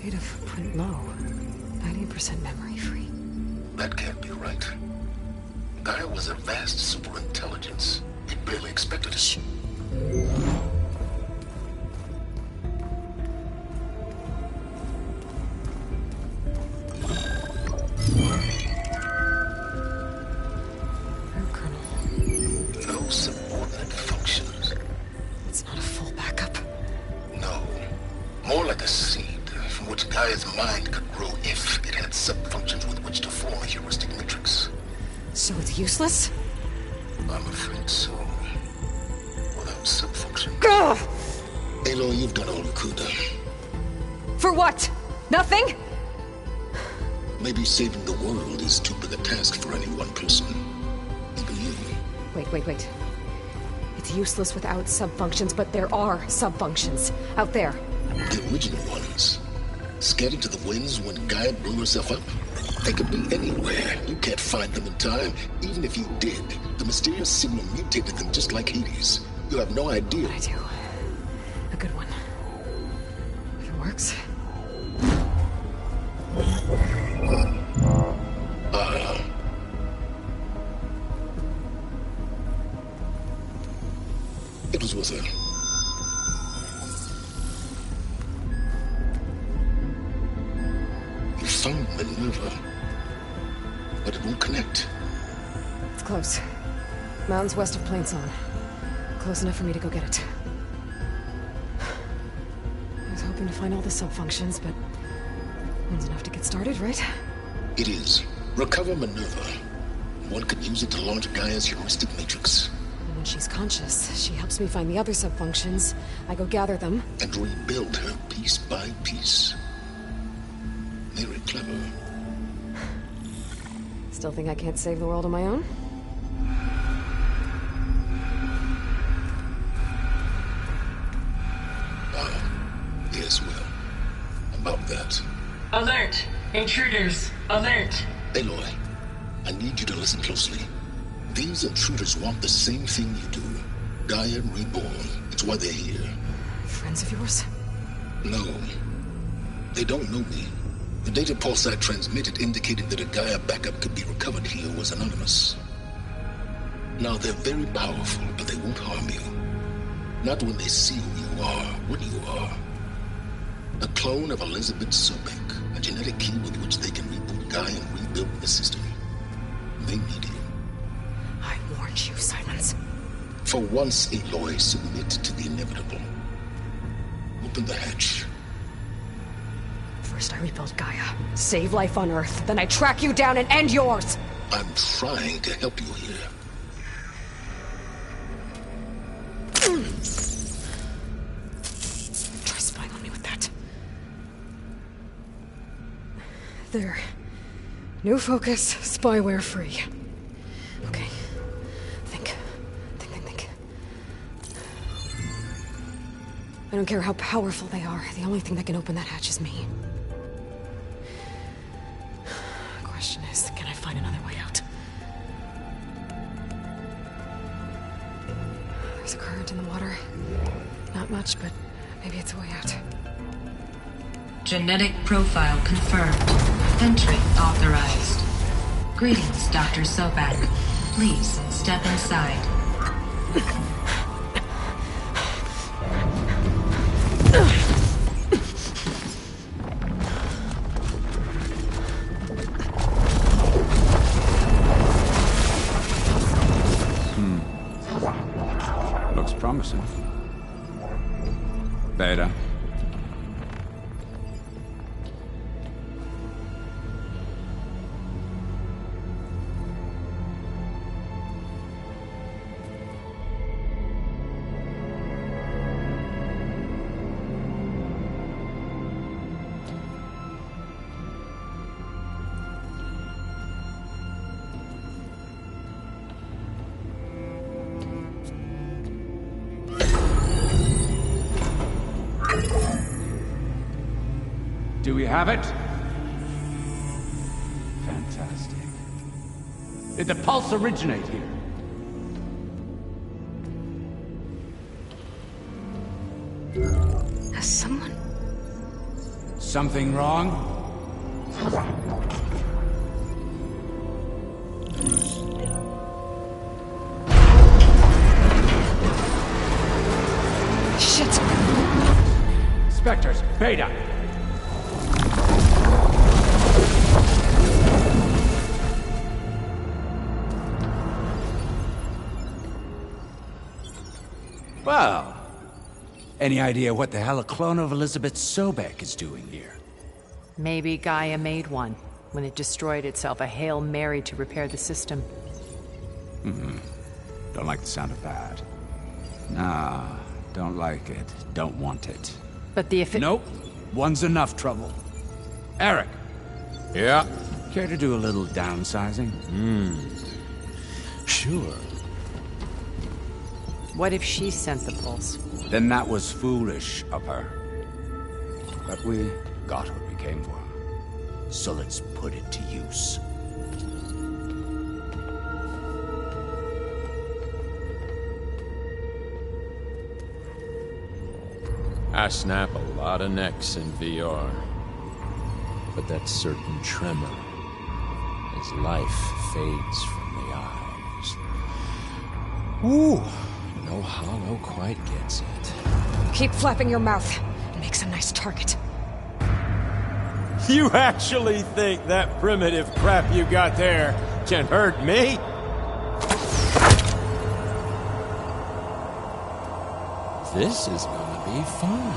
Data footprint low. 90% memory free. That can't be right. Gaia was a vast superintelligence. We barely expected it. No subordinate functions. It's not a full backup. No. More like a seed from which Gaia Gaia's mind could grow if it had sub-functions with which to form a heuristic matrix. So it's useless? I'm afraid so. Without sub-functions. Ugh! Aloy, you've done all you could. For what? Nothing? Maybe saving the world is too big a task for any one person. Even you. Wait. It's useless without sub-functions, but there are sub-functions out there. The original ones. Scattered to the winds when Gaia blew herself up? They could be anywhere. You can't find them in time. Even if you did, the mysterious signal mutated them just like Hades. You have no idea. I do. A good one. If it works. It was with her. You found Minerva, but it won't connect. It's close. Mountains west of Plainsong. Close enough for me to go get it. I was hoping to find all the sub-functions, but one's enough to get started, right? It is. Recover Minerva. One could use it to launch Gaia's heuristic matrix. And when she's conscious, she helps me find the other sub-functions. I go gather them. And rebuild her piece by piece. Very clever. Still think I can't save the world on my own? Yes, well, about that. Alert! Intruders! Alert! Aloy, I need you to listen closely. These intruders want the same thing you do. Gaia reborn. It's why they're here. Friends of yours? No. They don't know me. The data pulse I transmitted indicated that a Gaia backup could be recovered here was anonymous. Now, they're very powerful, but they won't harm you. Not when they see who you are, what you are. A clone of Elizabeth Sobek, a genetic key with which they can reboot Gaia and rebuild the system. They need you. I warned you, Silence. For once, Aloy, submit to the inevitable. Open the hatch. First I rebuild Gaia, save life on Earth, then I track you down and end yours! I'm trying to help you here. Try spying on me with that. There. New focus, spyware free. Okay. Think. I don't care how powerful they are. The only thing that can open that hatch is me. Question is, can I find another way out? There's a current in the water. Not much, but maybe it's a way out. Genetic profile confirmed. Entry authorized. Greetings, Dr. Sobak. Please step inside. Looks promising. Beta. Do we have it? Fantastic. Did the pulse originate here? Has someone... Something wrong? Shit! Spectres, Beta! Well, any idea what the hell a clone of Elizabeth Sobek is doing here? Maybe Gaia made one when it destroyed itself, a Hail Mary to repair the system. Don't like the sound of that. Nah, don't like it. Don't want it. But the Nope. One's enough trouble. Eric. Yeah? Care to do a little downsizing? Sure. What if she sent the pulse? Then that was foolish of her. But we got what we came for. So let's put it to use. I snap a lot of necks in VR. But that certain tremor as life fades from the eyes. Ooh, no hollow quite gets it. Keep flapping your mouth. It makes a nice target. You actually think that primitive crap you got there can hurt me? This is gonna be fun.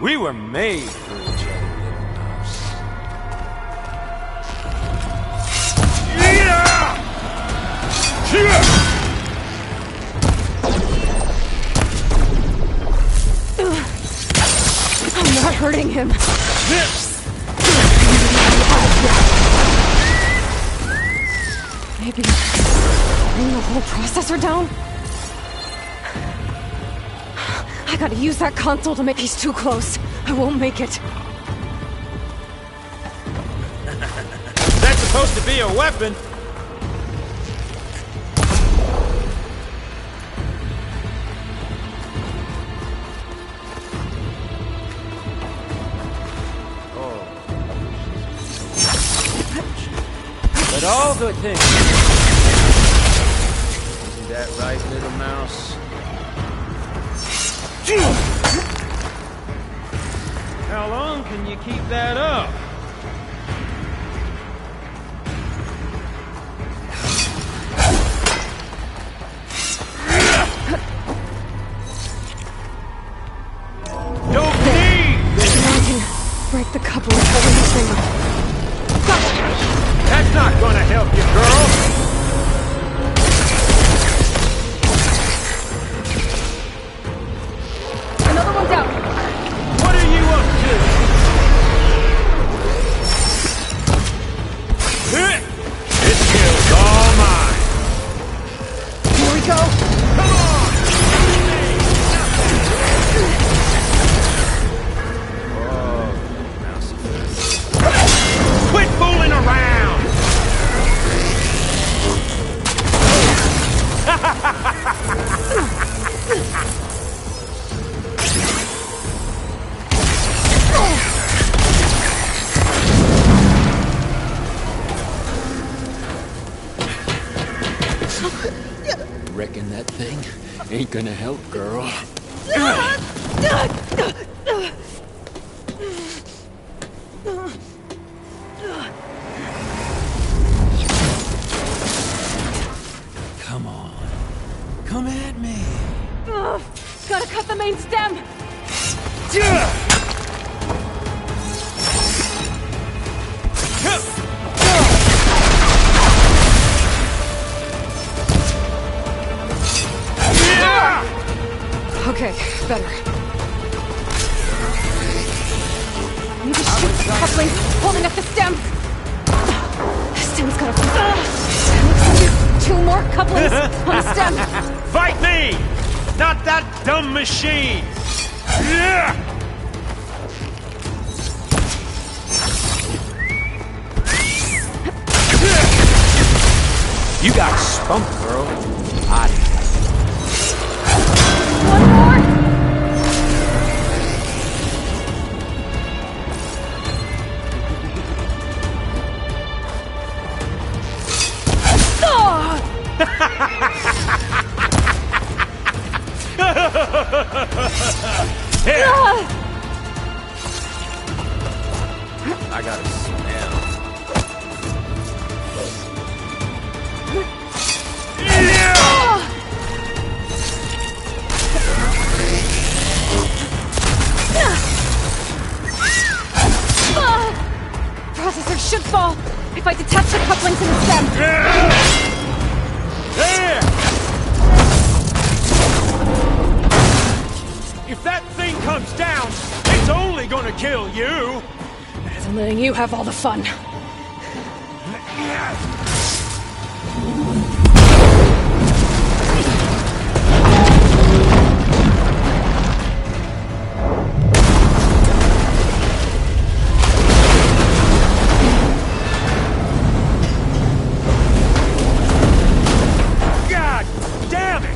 We were made for each other, little mouse. I'm not hurting him. Maybe bring the whole processor down? I gotta use that console to make. He's too close. I won't make it. That's supposed to be a weapon. But all good things. Isn't that right, little mouse? How long can you keep that up? Don't need! Now I can break the coupling holding this thing. That's not gonna help you, girl! Another one's out. What are you up to? This kill's all mine! Here we go. Come on! Quit fooling around! Reckon that thing ain't gonna help, girl. Come on. Come at me. Gotta cut the main stem. Okay, better. Need to shoot the coupling, holding up the stem. The stem's gotta. Two more couplings on the stem. Fight me! Not that dumb machine! Yeah! You got spunk, girl. One more. I got a smell. fall if I detach the couplings in the stem. There! If that thing comes down, it's only gonna kill you! Better than letting you have all the fun. God damn it!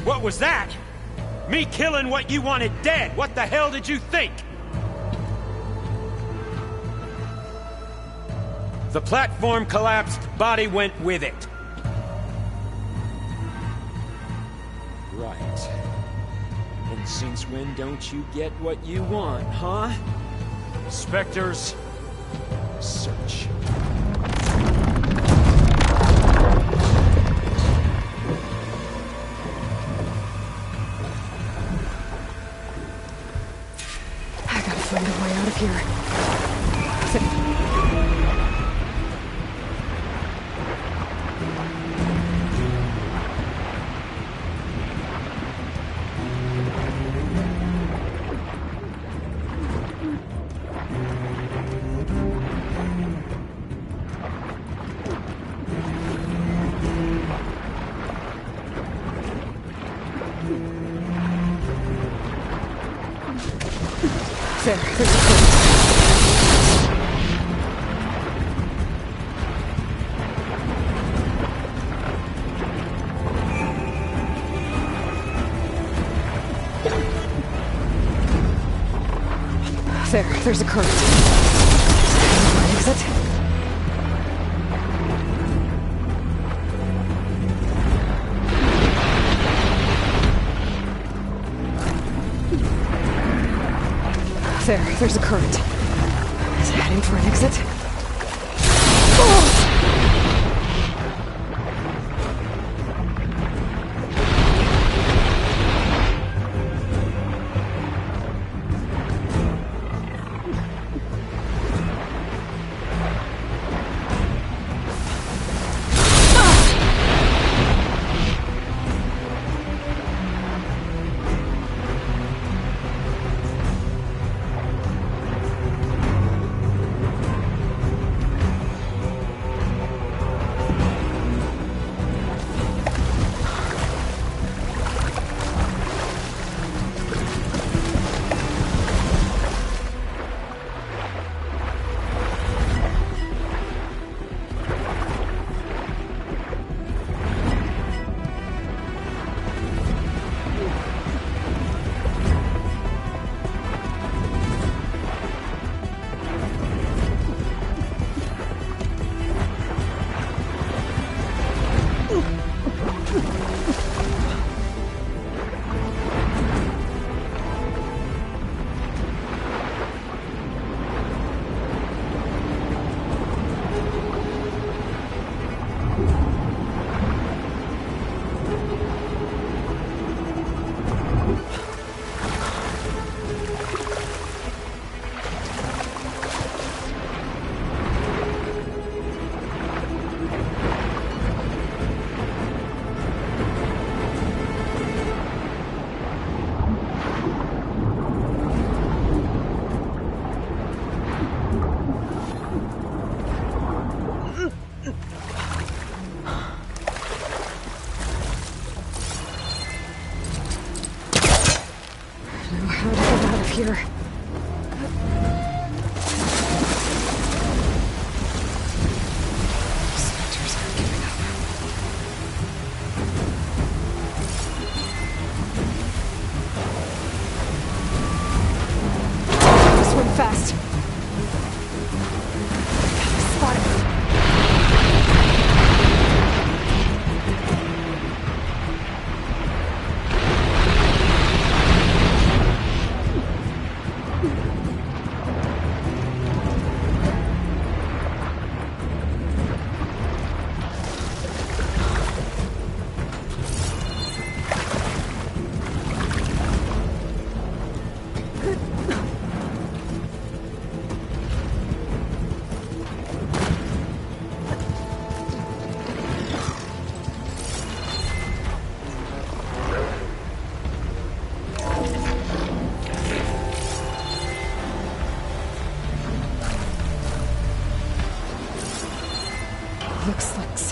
What was that? Me killing what you wanted dead. What the hell did you think? The platform collapsed, body went with it. Right. And since when don't you get what you want, huh? Spectres, Search. I gotta find a way out of here. There, there's a current. There's a current. Exit. There's a current. Is it heading for an exit? Oh! Here. Spectres aren't giving up. Swim fast. Spot it.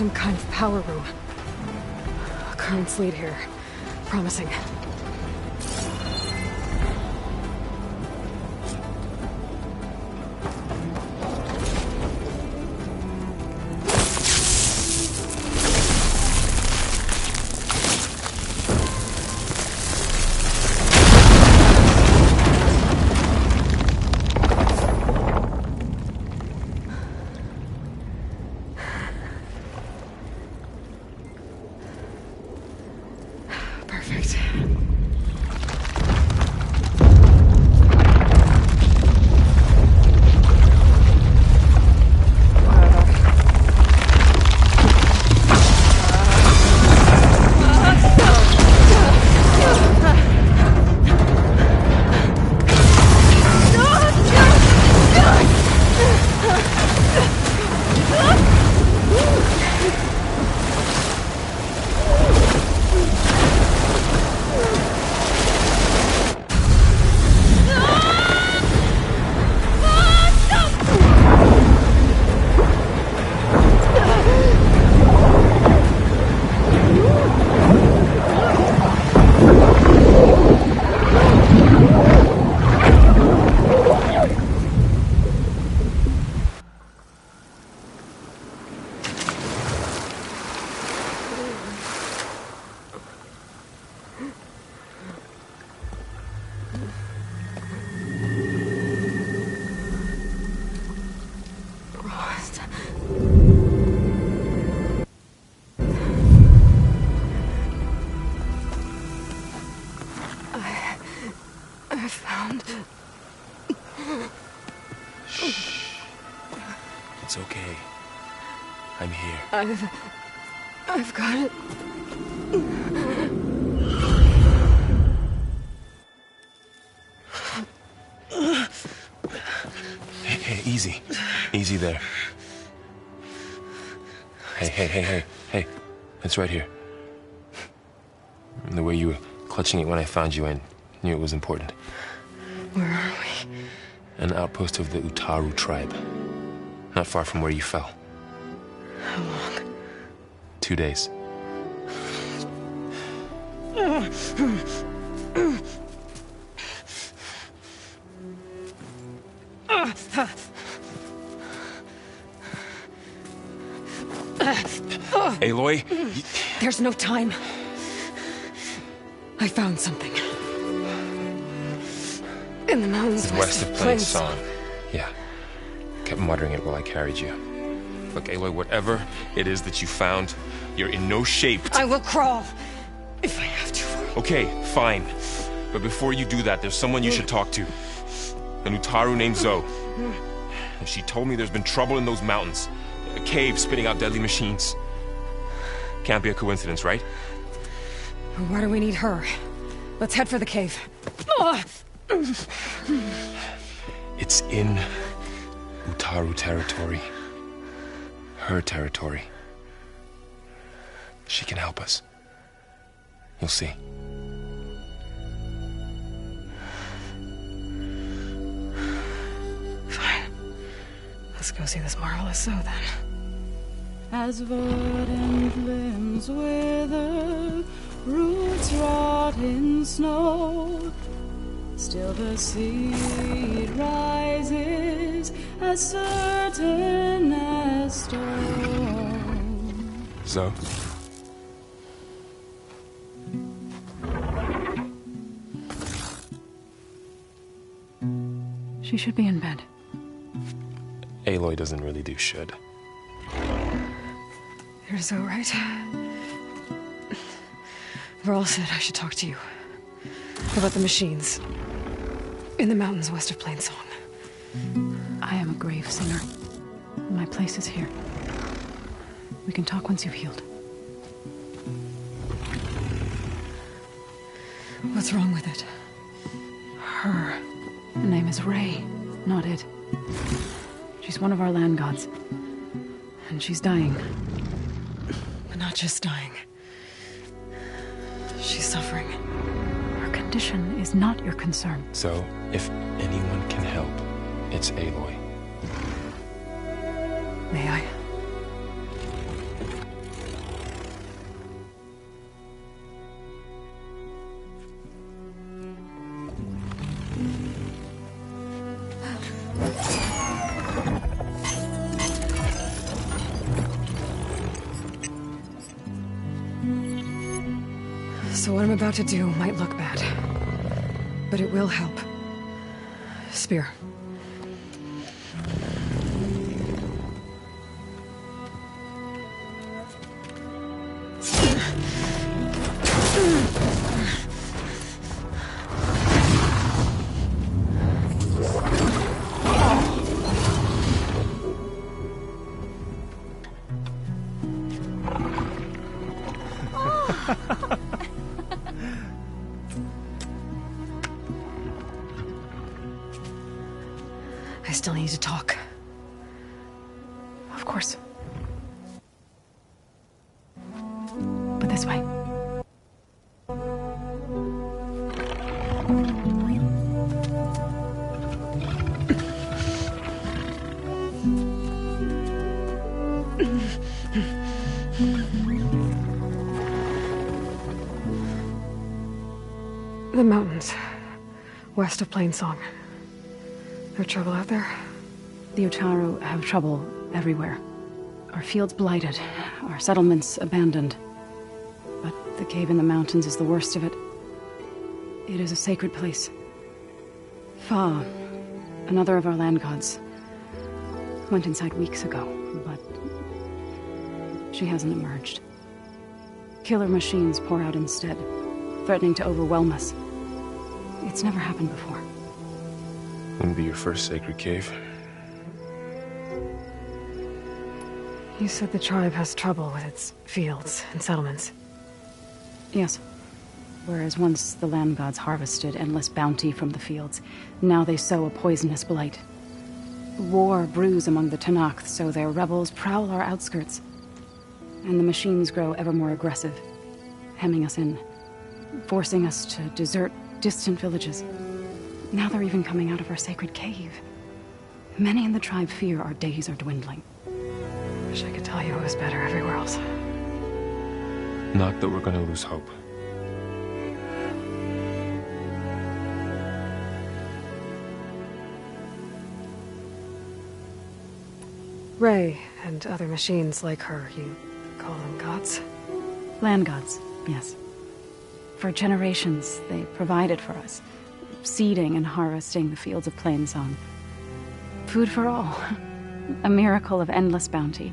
some kind of power room. Currents lead here. Promising. Perfect. I found... Shh. It's okay. I'm here. I've got it. Hey, easy. Easy there. Hey. It's right here. The way you were clutching it when I found you, I knew it was important. Where are we? An outpost of the Utaru tribe. Not far from where you fell. How long? 2 days. Aloy? There's no time. I found something. In the mountains west of Plain Song. Yeah. Kept muttering it while I carried you. Look, Aloy, whatever it is that you found, you're in no shape to... I will crawl, if I have to. Okay, fine. But before you do that, there's someone you should talk to. An Utaru named Zoe. And she told me there's been trouble in those mountains. A cave spitting out deadly machines. Can't be a coincidence, right? Why do we need her? Let's head for the cave. It's in Utaru territory. Her territory. She can help us. You'll see. Fine. Let's go see this marvelous Zoe then. As verdant limbs wither, roots rot in snow, still the seed rises as certain as stone. Zoe? She should be in bed. Aloy doesn't really do should. You're so right. Varl said I should talk to you about the machines in the mountains west of Plain Song. I am a grave singer. My place is here. We can talk once you've healed. What's wrong with it? Her name is Ray, not it. She's one of our land gods. And she's dying. But not just dying. She's suffering. Her condition is not your concern. So, if anyone can help, it's Aloy. May I? So what I'm about to do might look bad. But it will help. Spear. I still need to talk. Of course. But this way. The mountains, west of Plainsong. There trouble out there? The Utaru have trouble everywhere. Our fields blighted, our settlements abandoned. But the cave in the mountains is the worst of it. It is a sacred place. Fa, another of our land gods, went inside weeks ago, but she hasn't emerged. Killer machines pour out instead, threatening to overwhelm us. It's never happened before. Wouldn't be your first sacred cave. You said the tribe has trouble with its fields and settlements. Yes. Whereas once the land gods harvested endless bounty from the fields, now they sow a poisonous blight. War brews among the Tanakh, so their rebels prowl our outskirts. And the machines grow ever more aggressive, hemming us in, forcing us to desert distant villages. Now they're even coming out of our sacred cave. Many in the tribe fear our days are dwindling. Wish I could tell you it was better everywhere else. Not that we're gonna lose hope. Ray and other machines like her, you call them gods? Land gods, yes. For generations, they provided for us, seeding and harvesting the fields of Plainsong. Food for all. A miracle of endless bounty.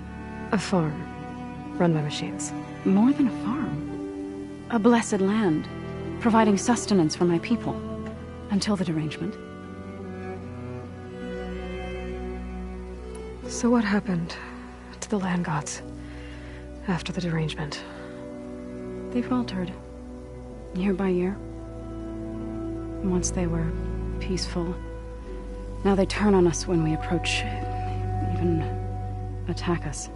A farm, run by machines. More than a farm. A blessed land, providing sustenance for my people. Until the derangement. So what happened to the land gods after the derangement? They faltered, year by year. Once they were peaceful. Now they turn on us when we approach, even attack us.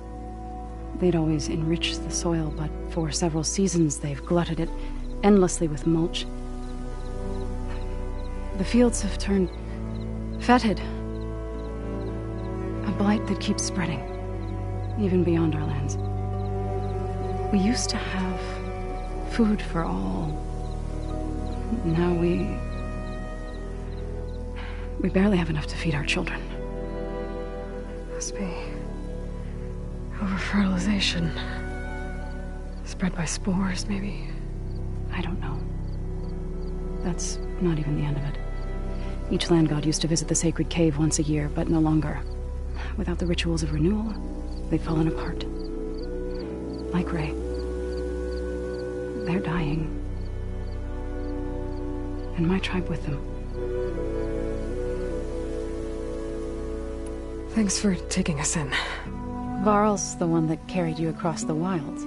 They'd always enriched the soil, but for several seasons they've glutted it endlessly with mulch. The fields have turned fetid. A blight that keeps spreading, even beyond our lands. We used to have food for all. Now we barely have enough to feed our children. Must be over-fertilization. Spread by spores, maybe? I don't know. That's not even the end of it. Each land god used to visit the sacred cave once a year, but no longer. Without the rituals of renewal, they've fallen apart. Like Ray. They're dying. And my tribe with them. Thanks for taking us in. Varl's the one that carried you across the wilds.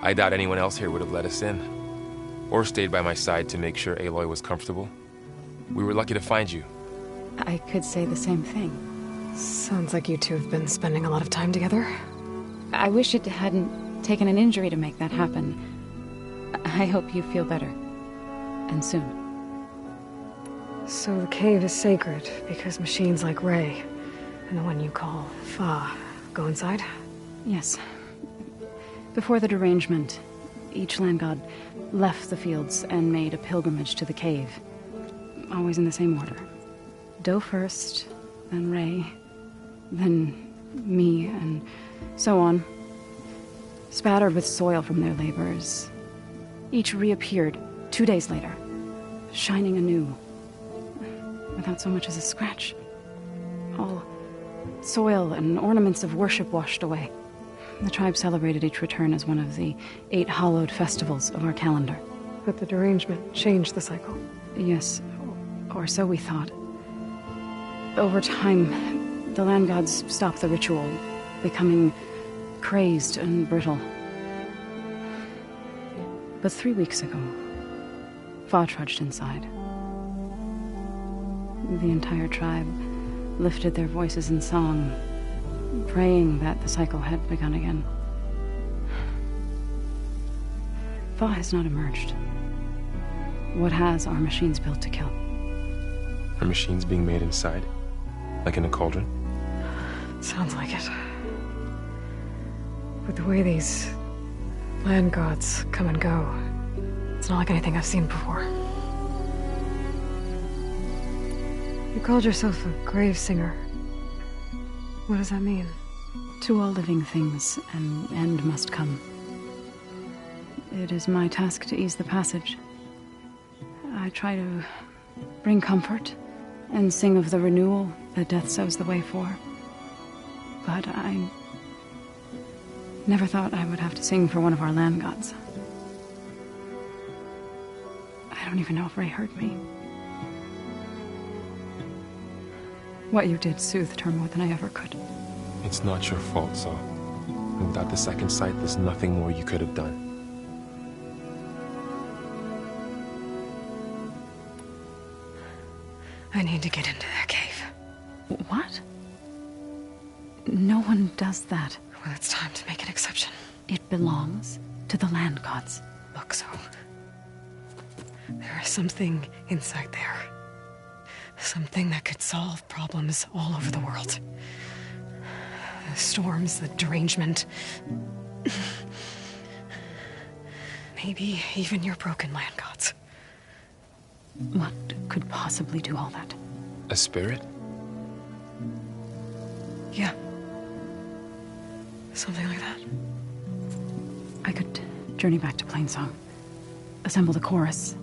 I doubt anyone else here would have let us in. Or stayed by my side to make sure Aloy was comfortable. We were lucky to find you. I could say the same thing. Sounds like you two have been spending a lot of time together. I wish it hadn't taken an injury to make that happen. I hope you feel better. And soon. So the cave is sacred because machines like Ray, and the one you call Fa, go inside? Yes. Before the derangement, each land god left the fields and made a pilgrimage to the cave. Always in the same order. Do first, then Ray, then me, and so on. Spattered with soil from their labors. each reappeared 2 days later, shining anew, without so much as a scratch. All soil and ornaments of worship washed away. The tribe celebrated each return as one of the 8 hallowed festivals of our calendar. But the derangement changed the cycle. Yes, or so we thought. Over time, the land gods stopped the ritual, becoming crazed and brittle. But 3 weeks ago, Fa trudged inside. The entire tribe lifted their voices in song, praying that the cycle had begun again. Fa has not emerged. What has are machines built to kill. Are machines being made inside? Like in a cauldron? Sounds like it. With the way these land gods come and go, it's not like anything I've seen before. You called yourself a grave singer. What does that mean? To all living things, an end must come. It is my task to ease the passage. I try to bring comfort and sing of the renewal that death sows the way for. But I never thought I would have to sing for one of our land gods. I don't even know if Ray heard me. What you did soothed her more than I ever could. It's not your fault, Saul. Without the second sight, there's nothing more you could have done. I need to get into their cave. What? No one does that. Well, it's time to make an exception. It belongs to the land gods. Look, so there is something inside there. Something that could solve problems all over the world. The storms, the derangement. Maybe even your broken land gods. What could possibly do all that? A spirit? Yeah. Something like that. I could journey back to Plainsong, assemble the chorus,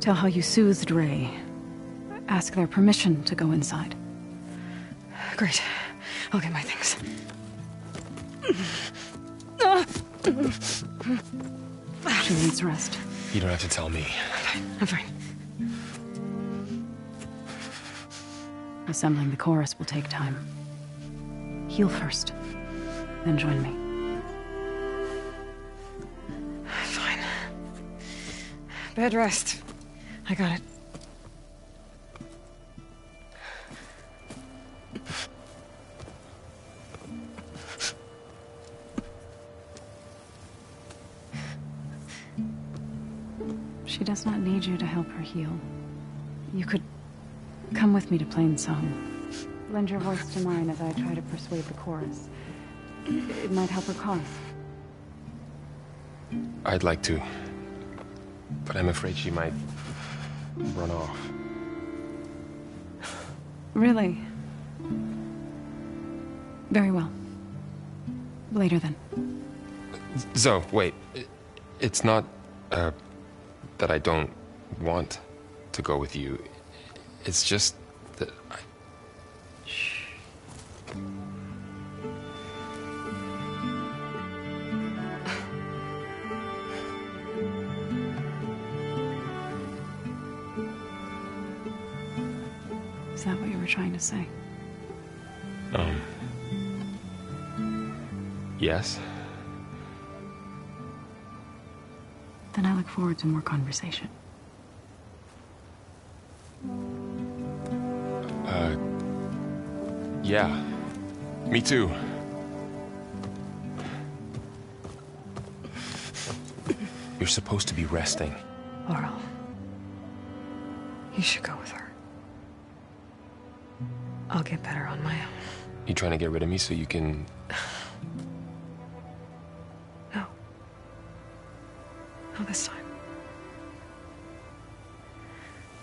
tell how you soothed Ray, ask their permission to go inside. Great. I'll get my things. She needs rest. You don't have to tell me. I'm fine. Assembling the chorus will take time. Heal first, then join me. Fine. Bed rest. I got it. She does not need you to help her heal. You could come with me to Plainsong. Lend your voice to mine as I try to persuade the chorus. It might help her cause. I'd like to, but I'm afraid she might run off. Really? Very well. Later then. Zoe, wait. It's not, that I don't want to go with you. It's just that I... Shh. Is that what you were trying to say? Yes? Then I look forward to more conversation. Yeah. Me too. You're supposed to be resting. Laurel, you should go with her. I'll get better on my own. You trying to get rid of me so you can... No. Not this time.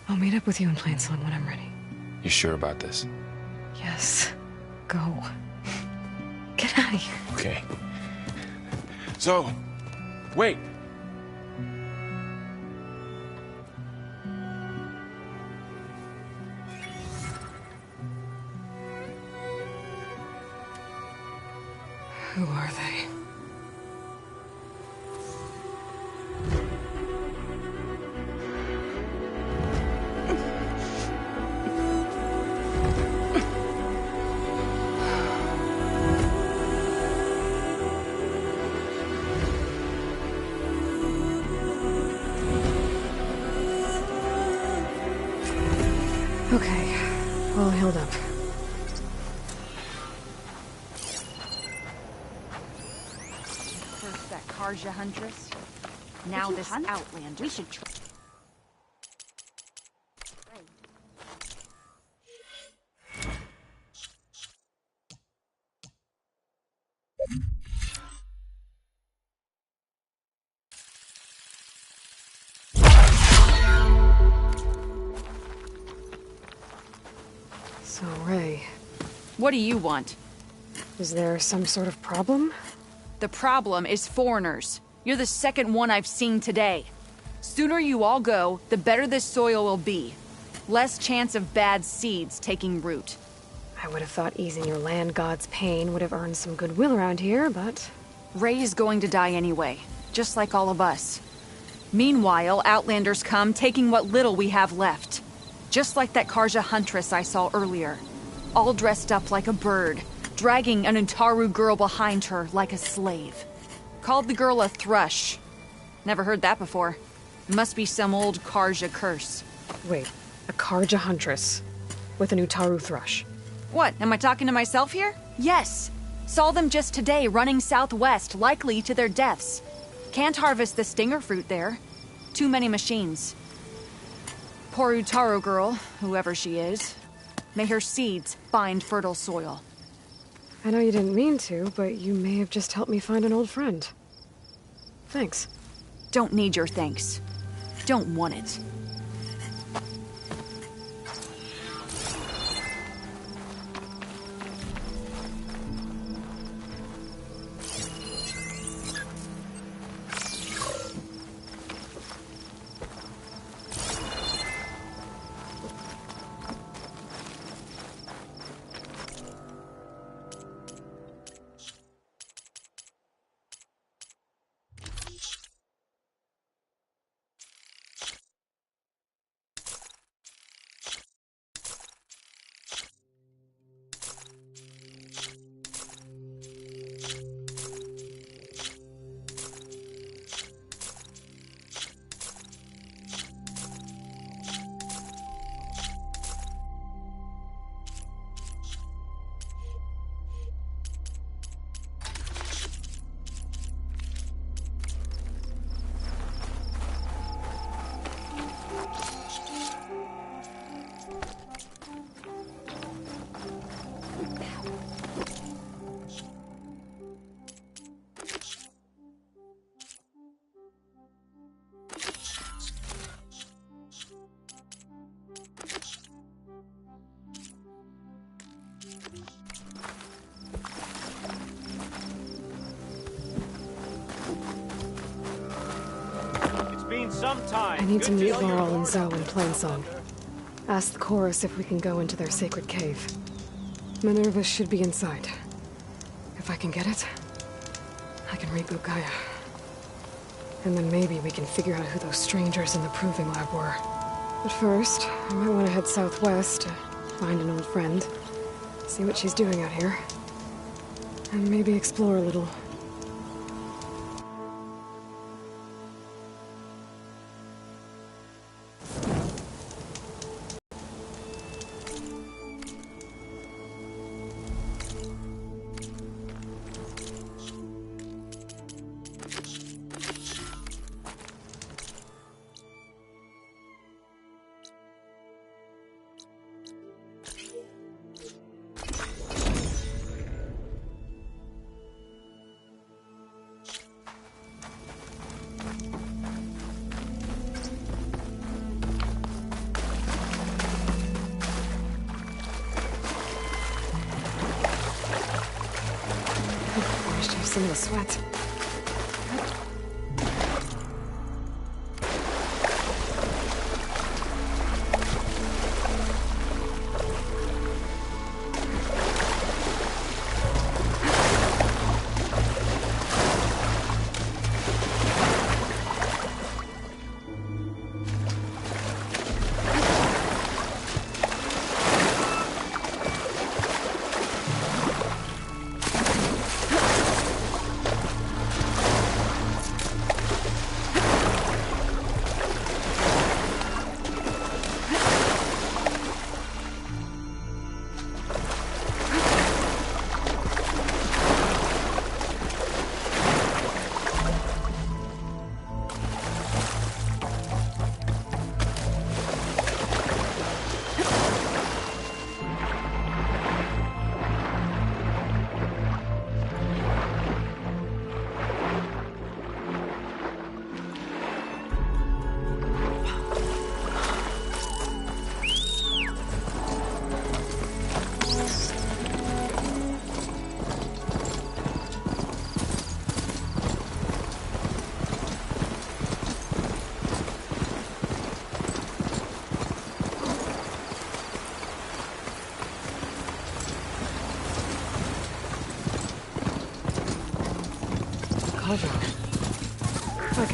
I'll meet up with you in Plainsong when I'm ready. You sure about this? Yes. Go. Get out of here. Okay. So, wait. Who are they? Okay, all healed up. First that Karja huntress. Now this Outlander. We should try. So, Ray. What do you want? Is there some sort of problem? The problem is foreigners. You're the second one I've seen today. Sooner you all go, the better this soil will be. Less chance of bad seeds taking root. I would have thought easing your land god's pain would have earned some goodwill around here, but... Ray is going to die anyway, just like all of us. Meanwhile, Outlanders come, taking what little we have left. Just like that Karja huntress I saw earlier. All dressed up like a bird, dragging an Utaru girl behind her like a slave. Called the girl a thrush. Never heard that before. Must be some old Karja curse. Wait, a Karja huntress with an Utaru thrush. What, am I talking to myself here? Yes. Saw them just today running southwest, likely to their deaths. Can't harvest the stinger fruit there. Too many machines. Poor Utaru girl, whoever she is. May her seeds find fertile soil. I know you didn't mean to, but you may have just helped me find an old friend. Thanks. Don't need your thanks. Don't want it. I need to meet Varl and Zoe in Plainsong. Ask the chorus if we can go into their sacred cave. Minerva should be inside. If I can get it, I can reboot Gaia. And then maybe we can figure out who those strangers in the proving lab were. But first, I might want to head southwest to find an old friend, see what she's doing out here, and maybe explore a little. Some of the sweat.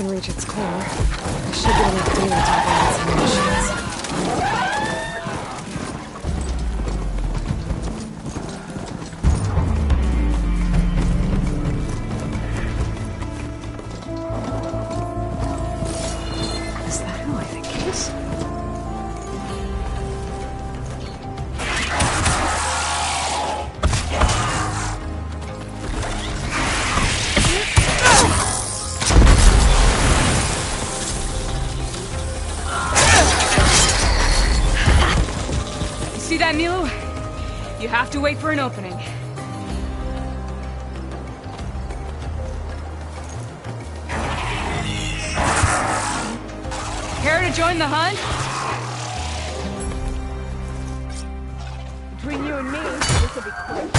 can reach its core, I should get enough data to advance some machines. Is that who I think it is? See that, Milu? You have to wait for an opening. Care to join the hunt? Between you and me, this will be quick.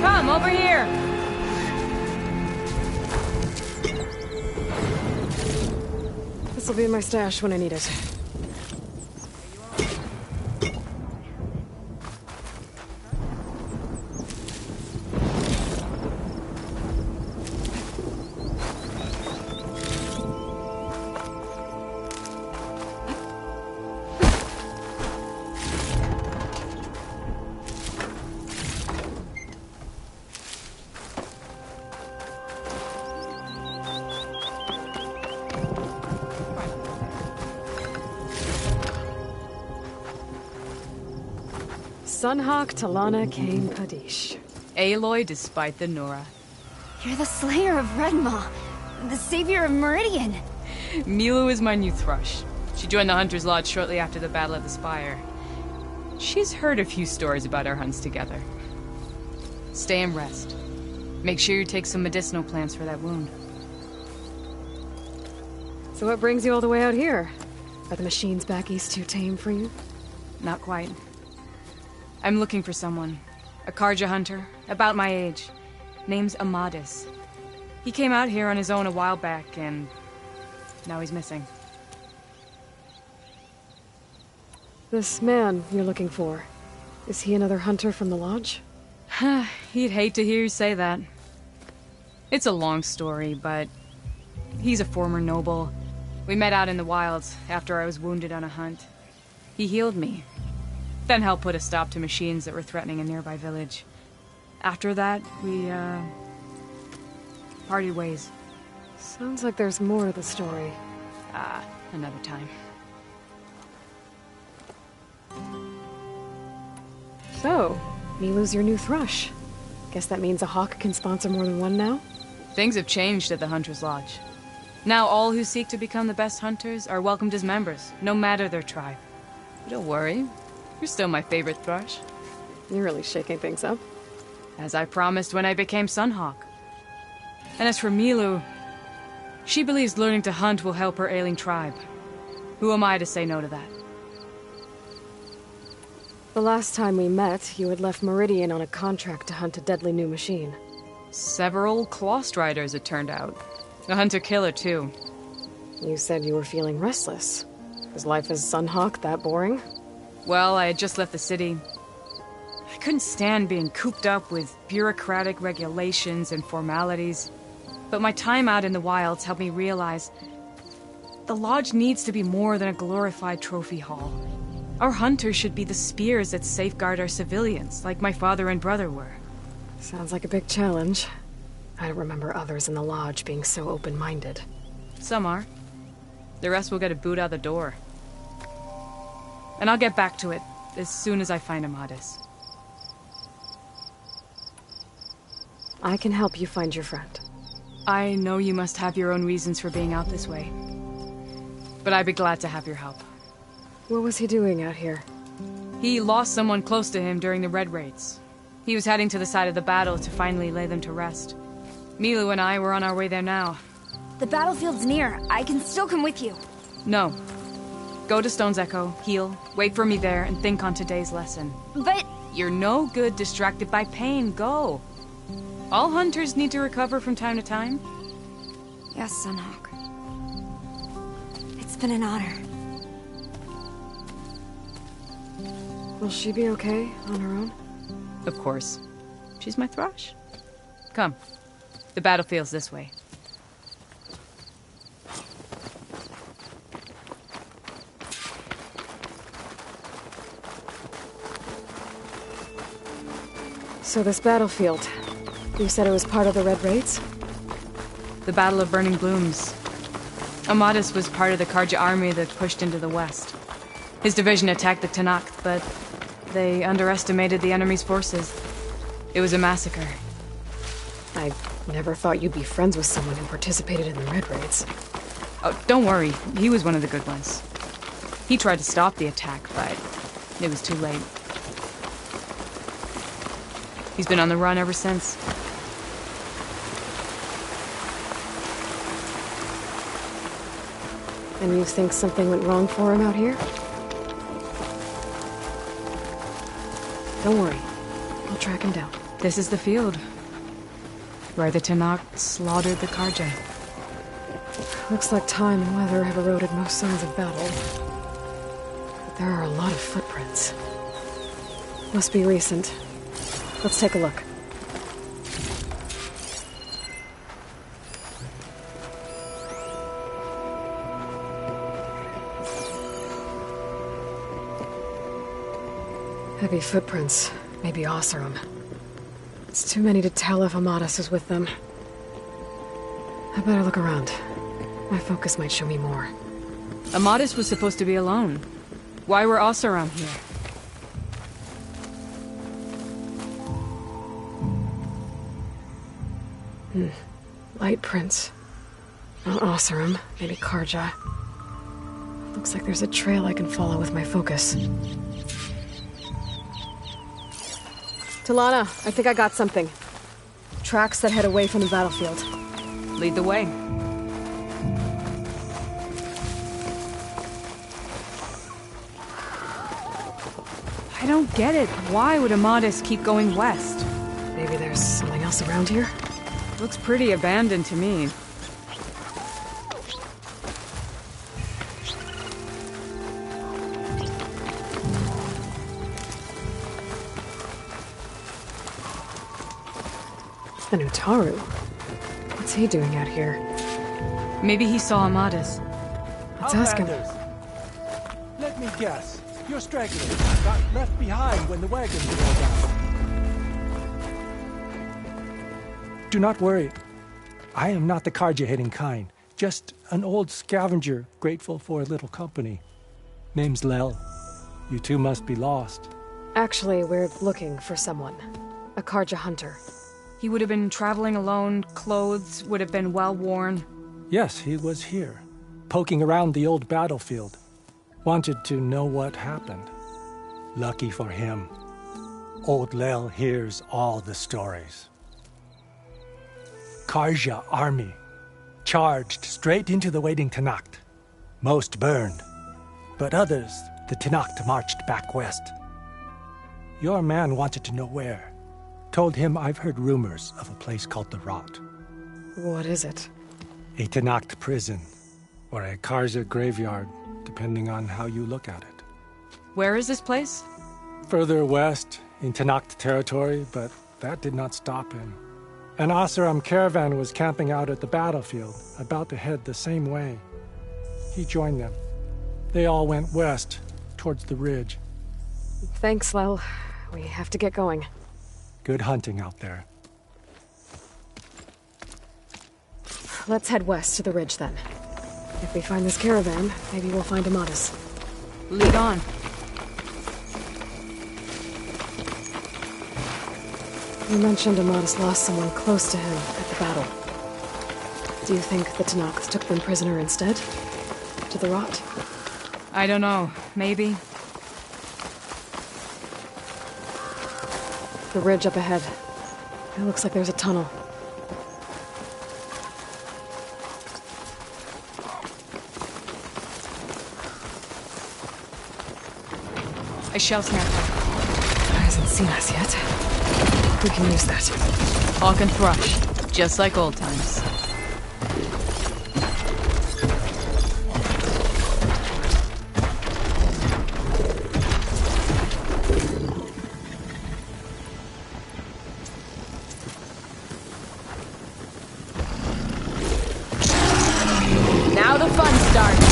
Come, over here! This'll be in my stash when I need it. Sunhawk Talana Kane Kadish. Aloy despite the Nora. You're the slayer of Redmaw, the savior of Meridian. Milu is my new thrush. She joined the Hunter's Lodge shortly after the Battle of the Spire. She's heard a few stories about our hunts together. Stay and rest. Make sure you take some medicinal plants for that wound. So what brings you all the way out here? Are the machines back east too tame for you? Not quite. I'm looking for someone. A Karja hunter, about my age. Name's Amadis. He came out here on his own a while back, and now he's missing. This man you're looking for, is he another hunter from the Lodge? He'd hate to hear you say that. It's a long story, but he's a former noble. We met out in the wilds after I was wounded on a hunt. He healed me, then helped put a stop to machines that were threatening a nearby village. After that, we, parted ways. Sounds like there's more to the story. Another time. So, Milu's your new thrush. Guess that means a hawk can sponsor more than one now? Things have changed at the Hunter's Lodge. Now all who seek to become the best hunters are welcomed as members, no matter their tribe. But don't worry, you're still my favorite thrush. You're really shaking things up. As I promised when I became Sunhawk. And as for Milu, she believes learning to hunt will help her ailing tribe. Who am I to say no to that? The last time we met, you had left Meridian on a contract to hunt a deadly new machine. Several Clawstriders, it turned out. A hunter-killer, too. You said you were feeling restless. Was life as Sunhawk that boring? Well, I had just left the city. I couldn't stand being cooped up with bureaucratic regulations and formalities. But my time out in the wilds helped me realize the Lodge needs to be more than a glorified trophy hall. Our hunters should be the spears that safeguard our civilians, like my father and brother were. Sounds like a big challenge. I don't remember others in the Lodge being so open-minded. Some are. The rest will get a boot out the door. And I'll get back to it as soon as I find Amadis. I can help you find your friend. I know you must have your own reasons for being out this way. But I'd be glad to have your help. What was he doing out here? He lost someone close to him during the Red Raids. He was heading to the side of the battle to finally lay them to rest. Milu and I were on our way there now. The battlefield's near. I can still come with you. No. Go to Stone's Echo, heal, wait for me there, and think on today's lesson. But... You're no good distracted by pain. Go. All hunters need to recover from time to time. Yes, Sunhawk. It's been an honor. Will she be okay on her own? Of course. She's my thrush. Come. The battlefield's this way. So this battlefield, you said it was part of the Red Raids? The Battle of Burning Blooms. Amadis was part of the Karja army that pushed into the west. His division attacked the Tanakh, but they underestimated the enemy's forces. It was a massacre. I never thought you'd be friends with someone who participated in the Red Raids. Oh, don't worry. He was one of the good ones. He tried to stop the attack, but it was too late. He's been on the run ever since. And you think something went wrong for him out here? Don't worry. I'll track him down. This is the field. Where the Tanakh slaughtered the Karja. Looks like time and weather have eroded most signs of battle. But there are a lot of footprints. Must be recent. Let's take a look. Heavy footprints. Maybe Oseram. It's too many to tell if Amadis is with them. I better look around. My focus might show me more. Amadis was supposed to be alone. Why were Oseram here? Light prints. Not Oseram, maybe Karja. Looks like there's a trail I can follow with my focus. Talana, I think I got something. Tracks that head away from the battlefield. Lead the way. I don't get it. Why would Amadis keep going west? Maybe there's something else around here? Looks pretty abandoned to me. The Utaru. What's he doing out here? Maybe he saw Amadis. Let's ask him. Let me guess. You're stragglers. Got left behind when the wagons rolled out. Do not worry. I am not the Karja-hating kind. Just an old scavenger grateful for a little company. Name's Lel. You two must be lost. Actually, we're looking for someone. A Karja hunter. He would have been traveling alone, clothes would have been well worn. Yes, he was here, poking around the old battlefield. Wanted to know what happened. Lucky for him, old Lel hears all the stories. Karja army charged straight into the waiting Tanakh. Most burned, but others the Tanakh marched back west. Your man wanted to know where. Told him I've heard rumors of a place called the Rot. What is it? A Tenakth prison, or a Karja graveyard, depending on how you look at it. Where is this place? Further west, in Tenakth territory, but that did not stop him. An Oseram caravan was camping out at the battlefield, about to head the same way. He joined them. They all went west, towards the ridge. Thanks, Lel. We have to get going. Good hunting out there. Let's head west to the ridge, then. If we find this caravan, maybe we'll find Amatis. Lead on. You mentioned Amatis lost someone close to him at the battle. Do you think the Tenakth took them prisoner instead? To the Rot? I don't know. Maybe. The ridge up ahead. It looks like there's a tunnel. I shall snap her. Hasn't seen us yet. We can use that. Hawk and Thrush, just like old times. Now the fun starts.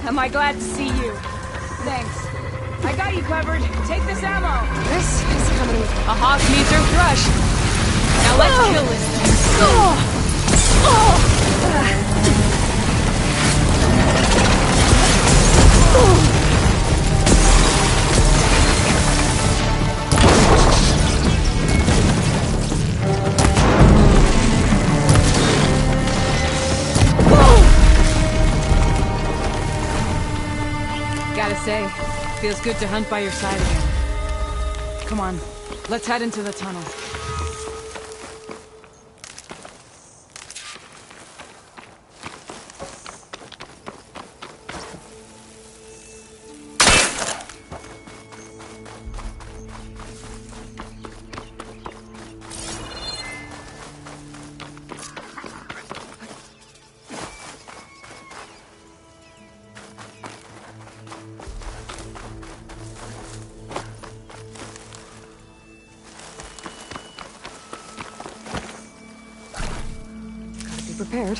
Am I glad to see you? Thanks. I got you covered. Take this ammo. This is coming with a hawk meets her thrush. Now let's kill this Gotta say, feels good to hunt by your side again. Come on, let's head into the tunnel. Prepared.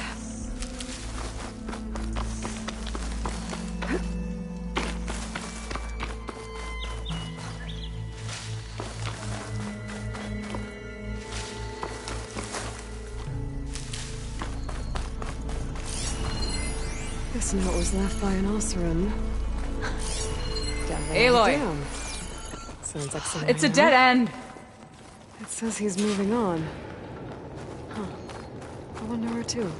This note was left by an Osram. Aloy! Sounds like something. It's a dead end! It says he's moving on. Huh. I wonder where to.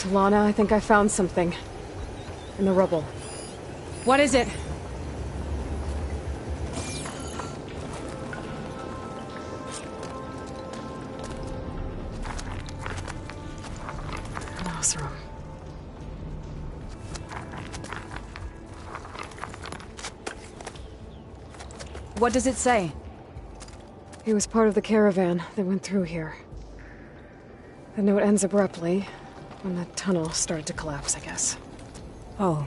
Talana, I think I found something. In the rubble. What is it? An Osram. What does it say? He was part of the caravan that went through here. The note ends abruptly, when the tunnel started to collapse, I guess. Oh.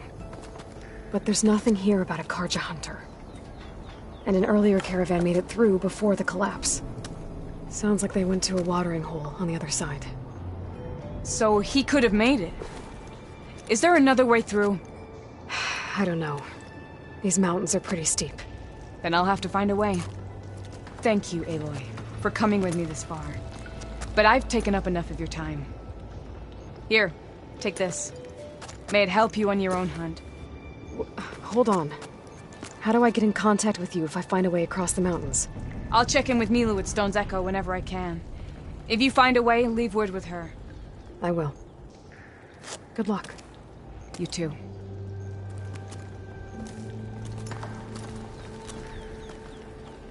But there's nothing here about a Karja hunter. And an earlier caravan made it through before the collapse. Sounds like they went to a watering hole on the other side. So he could have made it. Is there another way through? I don't know. These mountains are pretty steep. Then I'll have to find a way. Thank you, Aloy, for coming with me this far. But I've taken up enough of your time. Here, take this. May it help you on your own hunt. Hold on. How do I get in contact with you if I find a way across the mountains? I'll check in with Mila at Stone's Echo whenever I can. If you find a way, leave word with her. I will. Good luck. You too.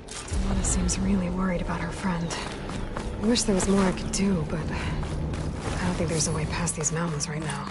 Talana seems really worried about her friend. I wish there was more I could do, but I don't think there's a way past these mountains right now.